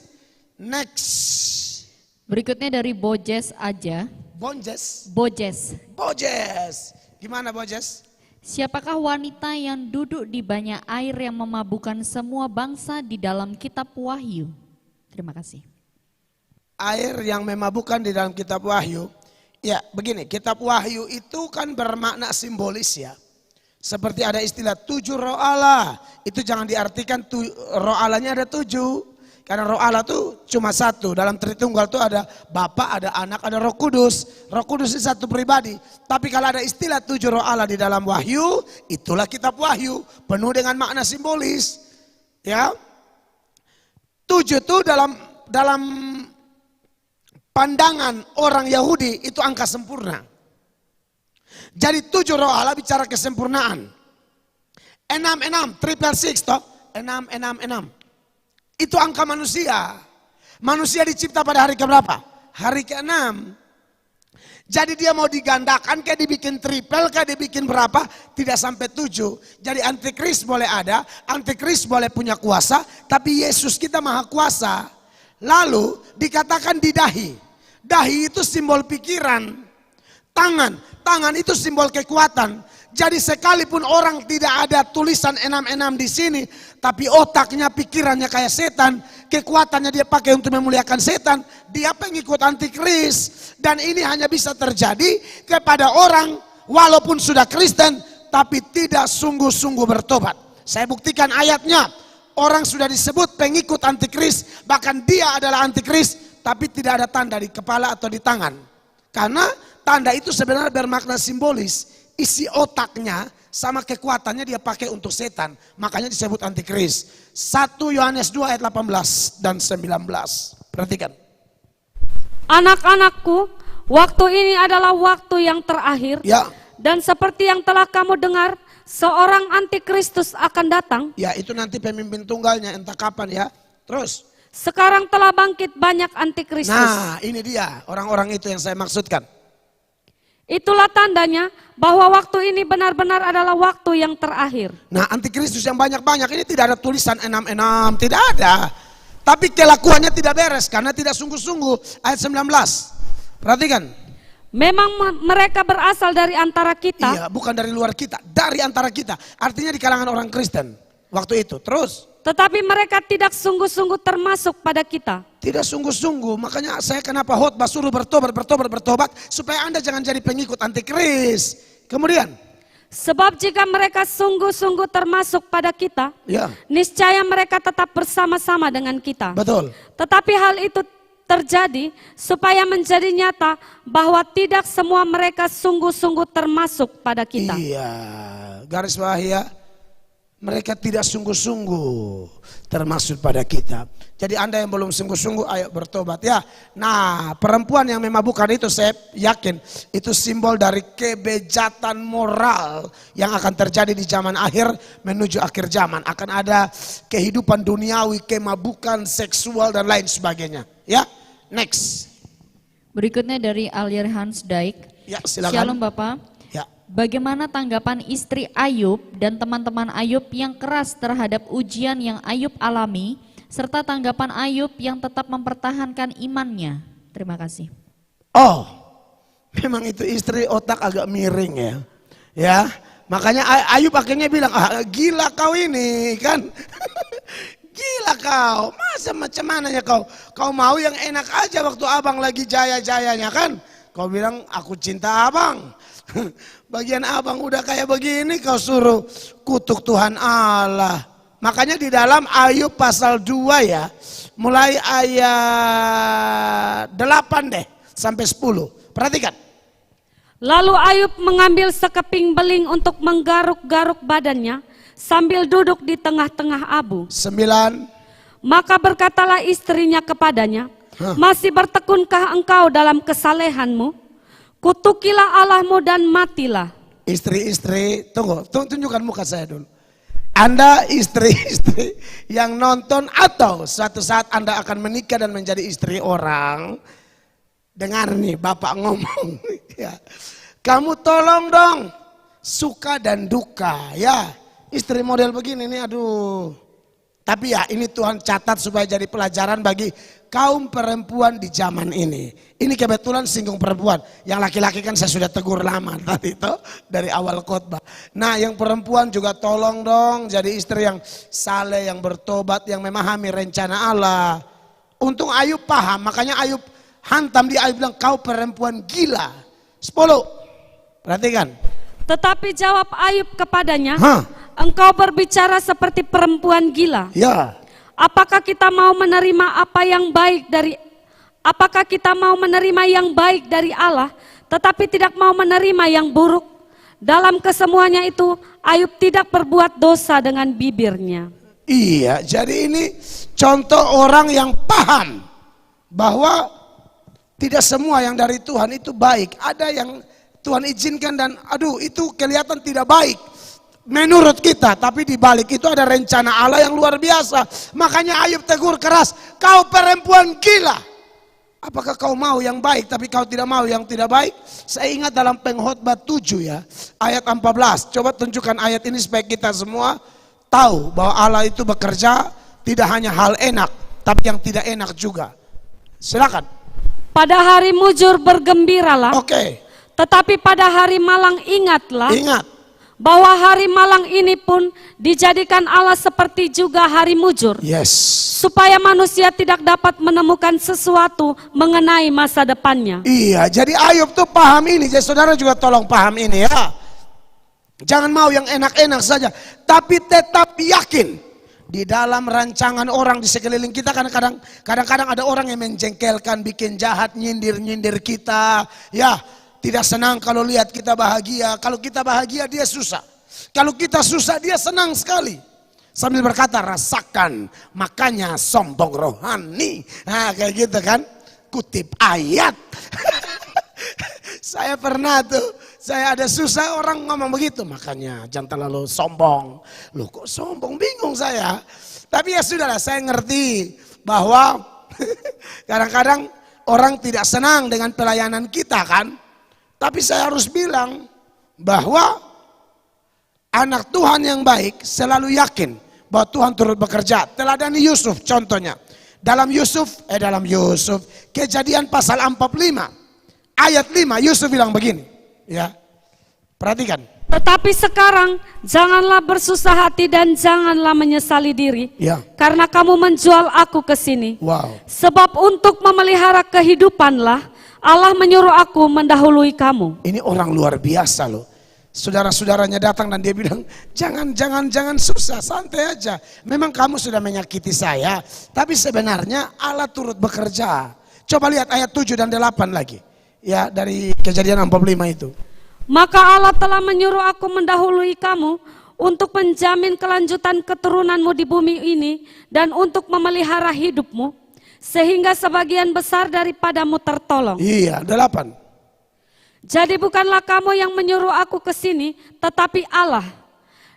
Next. Berikutnya dari Bojes aja. Bojes. Gimana Bojes? Siapakah wanita yang duduk di banyak air yang memabukkan semua bangsa di dalam kitab Wahyu? Terima kasih. Air yang memabukkan di dalam kitab Wahyu. Ya begini, kitab Wahyu itu kan bermakna simbolis ya. Seperti ada istilah 7 roh Allah. Itu jangan diartikan roh Allahnya ada 7. Karena roh Allah itu cuma satu. Dalam Tritunggal itu ada Bapa, ada Anak, ada Roh Kudus. Roh Kudus itu satu pribadi. Tapi kalau ada istilah 7 roh Allah di dalam Wahyu, itulah kitab Wahyu. Penuh dengan makna simbolis. Ya. 7 itu dalam pandangan orang Yahudi itu angka sempurna. Jadi 7 roh Allah bicara kesempurnaan. 6, triple six toh. 6. Itu angka manusia. Manusia dicipta pada hari keberapa? Hari ke-6. Jadi dia mau digandakan, kayak dibikin triple, kayak dibikin berapa? Tidak sampai 7. Jadi antikris boleh ada, antikris boleh punya kuasa, tapi Yesus kita maha kuasa. Lalu dikatakan di dahi. Dahi itu simbol pikiran. Tangan itu simbol kekuatan. Jadi sekalipun orang tidak ada tulisan 6 di sini, tapi otaknya, pikirannya kayak setan, kekuatannya dia pakai untuk memuliakan setan, dia pengikut antikris. Dan ini hanya bisa terjadi kepada orang walaupun sudah Kristen, tapi tidak sungguh-sungguh bertobat. Saya buktikan ayatnya, orang sudah disebut pengikut antikris, bahkan dia adalah antikris, tapi tidak ada tanda di kepala atau di tangan. Karena tanda itu sebenarnya bermakna simbolis. Isi otaknya sama kekuatannya dia pakai untuk setan. Makanya disebut antikris. 1 Yohanes 2 ayat 18 dan 19. Perhatikan. Anak-anakku, waktu ini adalah waktu yang terakhir. Ya. Dan seperti yang telah kamu dengar, seorang antikristus akan datang. Ya, itu nanti pemimpin tunggalnya entah kapan ya. Terus. Sekarang telah bangkit banyak antikristus. Nah, ini dia orang-orang itu yang saya maksudkan. Itulah tandanya bahwa waktu ini benar-benar adalah waktu yang terakhir. Nah, antikristus yang banyak-banyak ini tidak ada tulisan 6, tidak ada. Tapi kelakuannya tidak beres karena tidak sungguh-sungguh. Ayat 19. Perhatikan. Memang mereka berasal dari antara kita. Iya, bukan dari luar kita, dari antara kita. Artinya di kalangan orang Kristen waktu itu. Terus. Tetapi mereka tidak sungguh-sungguh termasuk pada kita. Tidak sungguh-sungguh, makanya saya kenapa khotbah suruh bertobat, supaya Anda jangan jadi pengikut antikris. Kemudian. Sebab jika mereka sungguh-sungguh termasuk pada kita, ya, niscaya mereka tetap bersama-sama dengan kita. Betul. Tetapi hal itu terjadi supaya menjadi nyata bahwa tidak semua mereka sungguh-sungguh termasuk pada kita. Iya, garis bawah ya. Mereka tidak sungguh-sungguh termasuk pada kita. Jadi Anda yang belum sungguh-sungguh, ayo bertobat ya. Nah, perempuan yang memabukkan itu saya yakin itu simbol dari kebejatan moral yang akan terjadi di zaman akhir menuju akhir zaman. Akan ada kehidupan duniawi, kemabukan, seksual dan lain sebagainya. Ya, next. Berikutnya dari Alir Hans Dijk. Ya, silakan. Shalom Bapak. Ya. Bagaimana tanggapan istri Ayub dan teman-teman Ayub yang keras terhadap ujian yang Ayub alami, serta tanggapan Ayub yang tetap mempertahankan imannya? Terima kasih. Oh, memang itu istri otak agak miring ya. Ya, makanya Ayub akhirnya bilang, gila kau ini kan. Gila kau, masa macam mana ya kau? Kau mau yang enak aja waktu abang lagi jaya-jayanya kan? Kau bilang aku cinta abang. Bagian abang udah kayak begini kau suruh kutuk Tuhan Allah. Makanya di dalam Ayub pasal 2 ya, mulai ayat 8 deh sampai 10. Perhatikan. Lalu Ayub mengambil sekeping beling untuk menggaruk-garuk badannya sambil duduk di tengah-tengah abu. 9. Maka berkatalah istrinya kepadanya, masih bertekunkah engkau dalam kesalehanmu? Kutukilah Allahmu dan matilah. Istri-istri, tunggu, tunjukkan muka saya dulu. Anda istri-istri yang nonton atau suatu saat Anda akan menikah dan menjadi istri orang. Dengar nih Bapak ngomong. Ya. Kamu tolong dong, suka dan duka ya. Istri model begini nih aduh. Tapi ya ini Tuhan catat supaya jadi pelajaran bagi kaum perempuan di zaman ini. Ini kebetulan singgung perempuan. Yang laki-laki kan saya sudah tegur lama tadi itu dari awal khotbah. Nah yang perempuan juga tolong dong jadi istri yang saleh, yang bertobat, yang memahami rencana Allah. Untung Ayub paham, makanya Ayub hantam dia, Ayub bilang kau perempuan gila. 10. Perhatikan. Tetapi jawab Ayub kepadanya, engkau berbicara seperti perempuan gila. Ya. Apakah kita mau menerima apakah kita mau menerima yang baik dari Allah, tetapi tidak mau menerima yang buruk? Dalam kesemuanya itu, Ayub tidak berbuat dosa dengan bibirnya. Iya, jadi ini contoh orang yang paham bahwa tidak semua yang dari Tuhan itu baik. Ada yang Tuhan izinkan dan aduh itu kelihatan tidak baik menurut kita, tapi di balik itu ada rencana Allah yang luar biasa. Makanya Ayub tegur keras, kau perempuan gila. Apakah kau mau yang baik tapi kau tidak mau yang tidak baik? Saya ingat dalam Pengkhotbah 7 ya, ayat 14. Coba tunjukkan ayat ini supaya kita semua tahu bahwa Allah itu bekerja tidak hanya hal enak, tapi yang tidak enak juga. Silakan. Pada hari mujur bergembiralah. Oke. Tetapi pada hari malang ingatlah. Ingat. Bahwa hari malang ini pun dijadikan Allah seperti juga hari mujur. Yes. Supaya manusia tidak dapat menemukan sesuatu mengenai masa depannya. Iya, jadi Ayub tuh paham ini. Jadi saudara juga tolong paham ini ya. Jangan mau yang enak-enak saja. Tapi tetap yakin. Di dalam rancangan orang di sekeliling kita kadang-kadang ada orang yang menjengkelkan, bikin jahat, nyindir-nyindir kita. Ya. Tidak senang kalau lihat kita bahagia. Kalau kita bahagia dia susah. Kalau kita susah dia senang sekali. Sambil berkata rasakan makanya sombong rohani. Nah kayak gitu kan. Kutip ayat. Saya pernah tuh. Saya ada susah orang ngomong begitu. Makanya jangan terlalu sombong. Loh kok sombong, bingung saya. Tapi ya sudahlah saya ngerti bahwa kadang-kadang orang tidak senang dengan pelayanan kita kan. Tapi saya harus bilang bahwa anak Tuhan yang baik selalu yakin bahwa Tuhan turut bekerja. Teladani Yusuf contohnya. Dalam Yusuf, Kejadian pasal 45 ayat 5 Yusuf bilang begini. Ya, perhatikan. Tetapi sekarang janganlah bersusah hati dan janganlah menyesali diri. Ya. Karena kamu menjual aku ke sini. Wow. Sebab untuk memelihara kehidupanlah Allah menyuruh aku mendahului kamu. Ini orang luar biasa loh. Saudara-saudaranya datang dan dia bilang, jangan susah, santai aja. Memang kamu sudah menyakiti saya, tapi sebenarnya Allah turut bekerja. Coba lihat ayat 7 dan 8 lagi. Ya, dari Kejadian 45 itu. Maka Allah telah menyuruh aku mendahului kamu untuk menjamin kelanjutan keturunanmu di bumi ini dan untuk memelihara hidupmu, sehingga sebagian besar daripadamu tertolong. Iya, 8. Jadi bukanlah kamu yang menyuruh aku ke sini, tetapi Allah.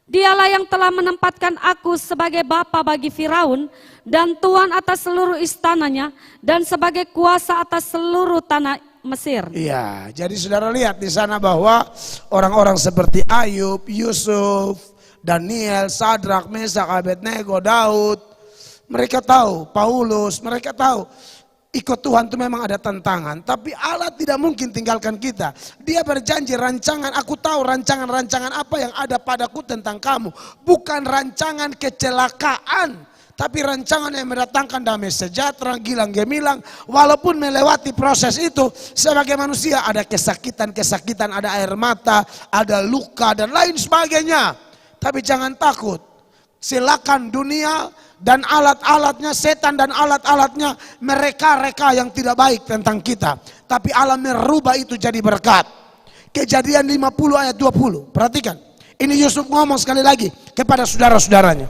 Dialah yang telah menempatkan aku sebagai bapa bagi Firaun dan tuan atas seluruh istananya dan sebagai kuasa atas seluruh tanah Mesir. Iya, jadi saudara lihat di sana bahwa orang-orang seperti Ayub, Yusuf, Daniel, Sadrak, Mesak, Abednego, Daud, mereka tahu, Paulus, mereka tahu ikut Tuhan itu memang ada tantangan, tapi Allah tidak mungkin tinggalkan kita. Dia berjanji rancangan, aku tahu rancangan-rancangan apa yang ada padaku tentang kamu. Bukan rancangan kecelakaan, tapi rancangan yang mendatangkan damai sejahtera, gilang gemilang. Walaupun melewati proses itu, sebagai manusia ada kesakitan-kesakitan, ada air mata, ada luka dan lain sebagainya. Tapi jangan takut, silakan dunia dan alat-alatnya, setan dan alat-alatnya mereka yang tidak baik tentang kita. Tapi Allah merubah itu jadi berkat. Kejadian 50 ayat 20. Perhatikan. Ini Yusuf ngomong sekali lagi kepada saudara-saudaranya.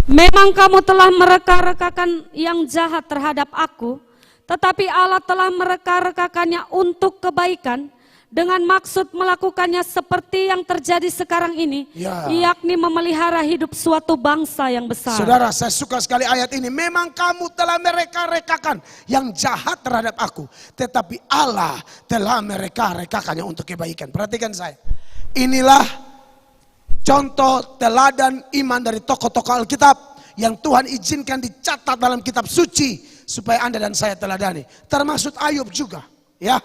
Memang kamu telah mereka-rekakan yang jahat terhadap aku, tetapi Allah telah mereka-rekakannya untuk kebaikan, dengan maksud melakukannya seperti yang terjadi sekarang ini, ya, yakni memelihara hidup suatu bangsa yang besar. Saudara, saya suka sekali ayat ini. Memang kamu telah mereka-rekakan yang jahat terhadap aku, tetapi Allah telah mereka-rekakannya untuk kebaikan. Perhatikan saya. Inilah contoh teladan iman dari tokoh-tokoh Alkitab yang Tuhan izinkan dicatat dalam kitab suci supaya Anda dan saya teladani. Termasuk Ayub juga, ya.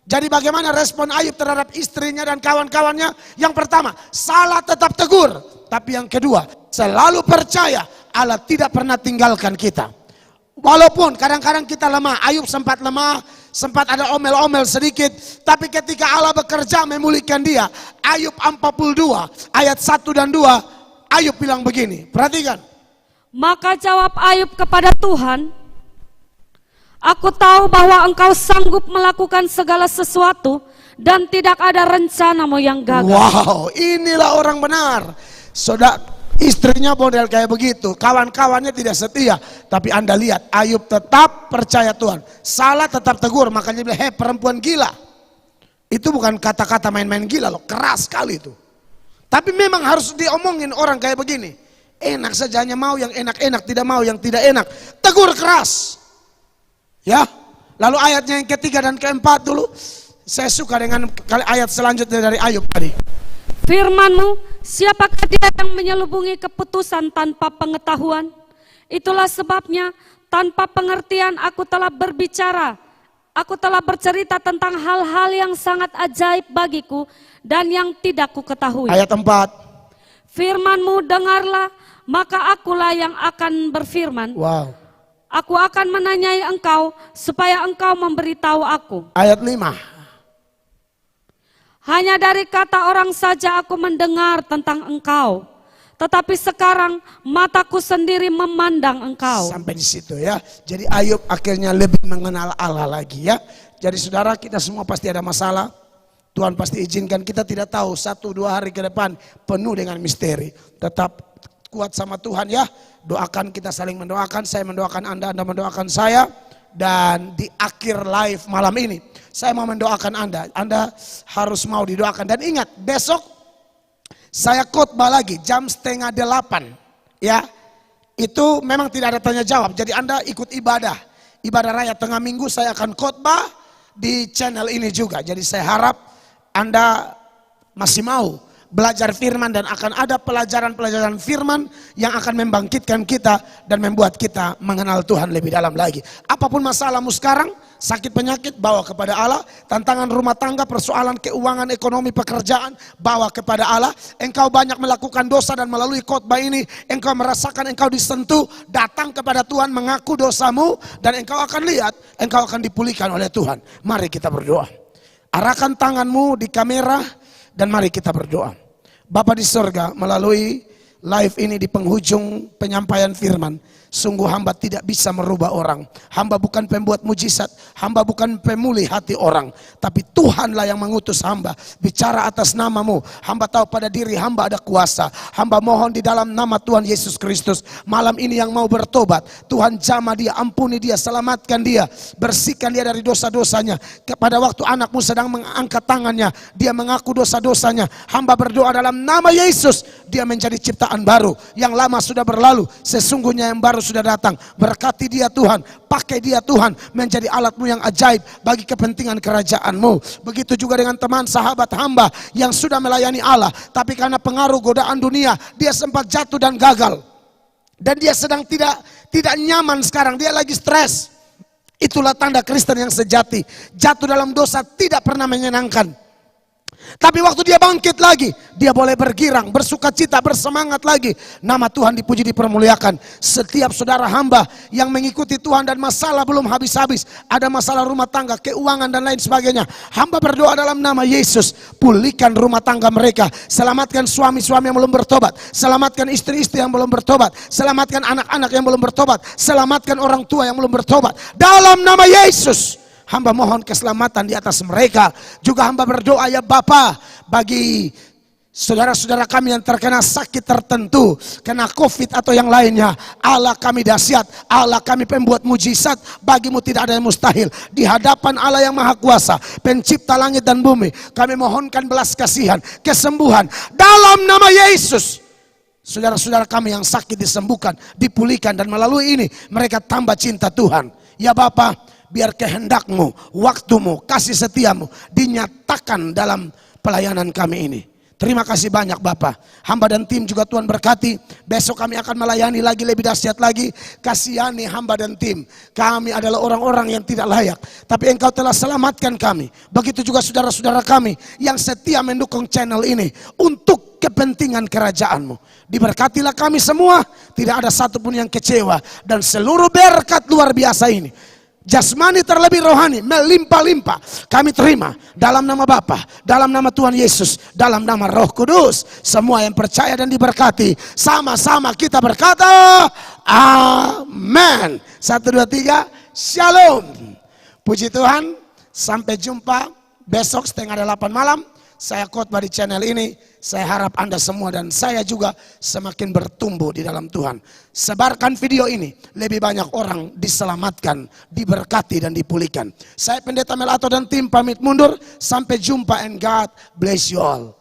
Jadi bagaimana respon Ayub terhadap istrinya dan kawan-kawannya? Yang pertama, salah tetap tegur. Tapi yang kedua, selalu percaya Allah tidak pernah tinggalkan kita. Walaupun kadang-kadang kita lemah, Ayub sempat lemah, sempat ada omel-omel sedikit. Tapi ketika Allah bekerja memulihkan dia, Ayub 42 ayat 1 dan 2, Ayub bilang begini, perhatikan. Maka jawab Ayub kepada Tuhan, aku tahu bahwa engkau sanggup melakukan segala sesuatu dan tidak ada rencanamu yang gagal. Wow, inilah orang benar. Saudara, istrinya model kayak begitu, kawan-kawannya tidak setia. Tapi Anda lihat, Ayub tetap percaya Tuhan. Salah tetap tegur, makanya dia bilang, hei perempuan gila. Itu bukan kata-kata main-main gila loh, keras sekali itu. Tapi memang harus diomongin orang kayak begini. Enak saja, hanya mau yang enak-enak, tidak mau yang tidak enak. Tegur keras. Ya, lalu ayatnya yang ketiga dan keempat dulu. Saya suka dengan ayat selanjutnya dari Ayub tadi. Firman-Mu, siapakah dia yang menyelubungi keputusan tanpa pengetahuan? Itulah sebabnya tanpa pengertian aku telah berbicara. Aku telah bercerita tentang hal-hal yang sangat ajaib bagiku dan yang tidak ku ketahui. Ayat 4. Firman-Mu dengarlah, maka akulah yang akan berfirman. Wow. Aku akan menanyai engkau supaya engkau memberitahu aku. Ayat 5. Hanya dari kata orang saja aku mendengar tentang engkau. Tetapi sekarang mataku sendiri memandang engkau. Sampai di situ ya. Jadi Ayub akhirnya lebih mengenal Allah lagi ya. Jadi saudara, kita semua pasti ada masalah. Tuhan pasti izinkan, kita tidak tahu 1-2 hari ke depan penuh dengan misteri. Tetap kuat sama Tuhan ya. Doakan, kita saling mendoakan. Saya mendoakan Anda, Anda mendoakan saya. Dan di akhir live malam ini saya mau mendoakan Anda. Anda harus mau didoakan. Dan ingat, besok saya khotbah lagi jam 7:30 ya. Itu memang tidak ada tanya jawab. Jadi Anda ikut ibadah raya tengah minggu, saya akan khotbah di channel ini juga. Jadi saya harap Anda masih mau belajar firman dan akan ada pelajaran-pelajaran firman yang akan membangkitkan kita dan membuat kita mengenal Tuhan lebih dalam lagi. Apapun masalahmu sekarang, sakit penyakit, bawa kepada Allah. Tantangan rumah tangga, persoalan keuangan, ekonomi, pekerjaan, bawa kepada Allah. Engkau banyak melakukan dosa dan melalui khotbah ini engkau merasakan engkau disentuh, datang kepada Tuhan, mengaku dosamu dan engkau akan lihat, engkau akan dipulihkan oleh Tuhan. Mari kita berdoa. Arahkan tanganmu di kamera dan mari kita berdoa. Bapa di surga, melalui live ini di penghujung penyampaian firman. Sungguh hamba tidak bisa merubah orang. Hamba bukan pembuat mujizat, hamba bukan pemulih hati orang. Tapi Tuhanlah yang mengutus hamba bicara atas namamu. Hamba tahu pada diri hamba ada kuasa. Hamba mohon di dalam nama Tuhan Yesus Kristus, malam ini yang mau bertobat, Tuhan jamah dia, ampuni dia, selamatkan dia, bersihkan dia dari dosa-dosanya. Pada waktu anakmu sedang mengangkat tangannya, dia mengaku dosa-dosanya. Hamba berdoa dalam nama Yesus, dia menjadi ciptaan baru. Yang lama sudah berlalu, sesungguhnya yang baru sudah datang. Berkati dia Tuhan, pakai dia Tuhan menjadi alatmu yang ajaib bagi kepentingan kerajaanmu. Begitu juga dengan teman sahabat hamba yang sudah melayani Allah, tapi karena pengaruh godaan dunia, dia sempat jatuh dan gagal. Dan dia sedang tidak nyaman sekarang, dia lagi stres. Itulah tanda Kristen yang sejati. Jatuh dalam dosa tidak pernah menyenangkan. Tapi waktu dia bangkit lagi, dia boleh bergirang, bersuka cita, bersemangat lagi. Nama Tuhan dipuji, dipermuliakan. Setiap saudara hamba yang mengikuti Tuhan dan masalah belum habis-habis, ada masalah rumah tangga, keuangan dan lain sebagainya, hamba berdoa dalam nama Yesus, pulihkan rumah tangga mereka. Selamatkan suami-suami yang belum bertobat, selamatkan istri-istri yang belum bertobat, selamatkan anak-anak yang belum bertobat, selamatkan orang tua yang belum bertobat. Dalam nama Yesus, hamba mohon keselamatan di atas mereka. Juga hamba berdoa ya Bapa, bagi saudara-saudara kami yang terkena sakit tertentu, kena COVID atau yang lainnya. Allah kami dahsyat, Allah kami pembuat mujizat, bagimu tidak ada yang mustahil. Di hadapan Allah yang maha kuasa, pencipta langit dan bumi, kami mohonkan belas kasihan, kesembuhan dalam nama Yesus. Saudara-saudara kami yang sakit disembuhkan, dipulihkan, dan melalui ini mereka tambah cinta Tuhan. Ya Bapa, biar kehendakmu, waktumu, kasih setiamu dinyatakan dalam pelayanan kami ini. Terima kasih banyak Bapak. Hamba dan tim juga Tuhan berkati. Besok kami akan melayani lagi lebih dahsyat lagi. Kasihani hamba dan tim. Kami adalah orang-orang yang tidak layak, tapi Engkau telah selamatkan kami. Begitu juga saudara-saudara kami yang setia mendukung channel ini untuk kepentingan kerajaan-Mu. Diberkatilah kami semua. Tidak ada satupun yang kecewa. Dan seluruh berkat luar biasa ini, jasmani terlebih rohani, melimpah-limpah, kami terima dalam nama Bapa, dalam nama Tuhan Yesus, dalam nama Roh Kudus. Semua yang percaya dan diberkati, sama-sama kita berkata amin. 1, 2, 3, shalom. Puji Tuhan. Sampai jumpa besok 7:30 malam. Saya khotbah di channel ini. Saya harap Anda semua dan saya juga semakin bertumbuh di dalam Tuhan. Sebarkan video ini, lebih banyak orang diselamatkan, diberkati dan dipulihkan. Saya Pendeta Melato dan tim pamit mundur. Sampai jumpa and God bless you all.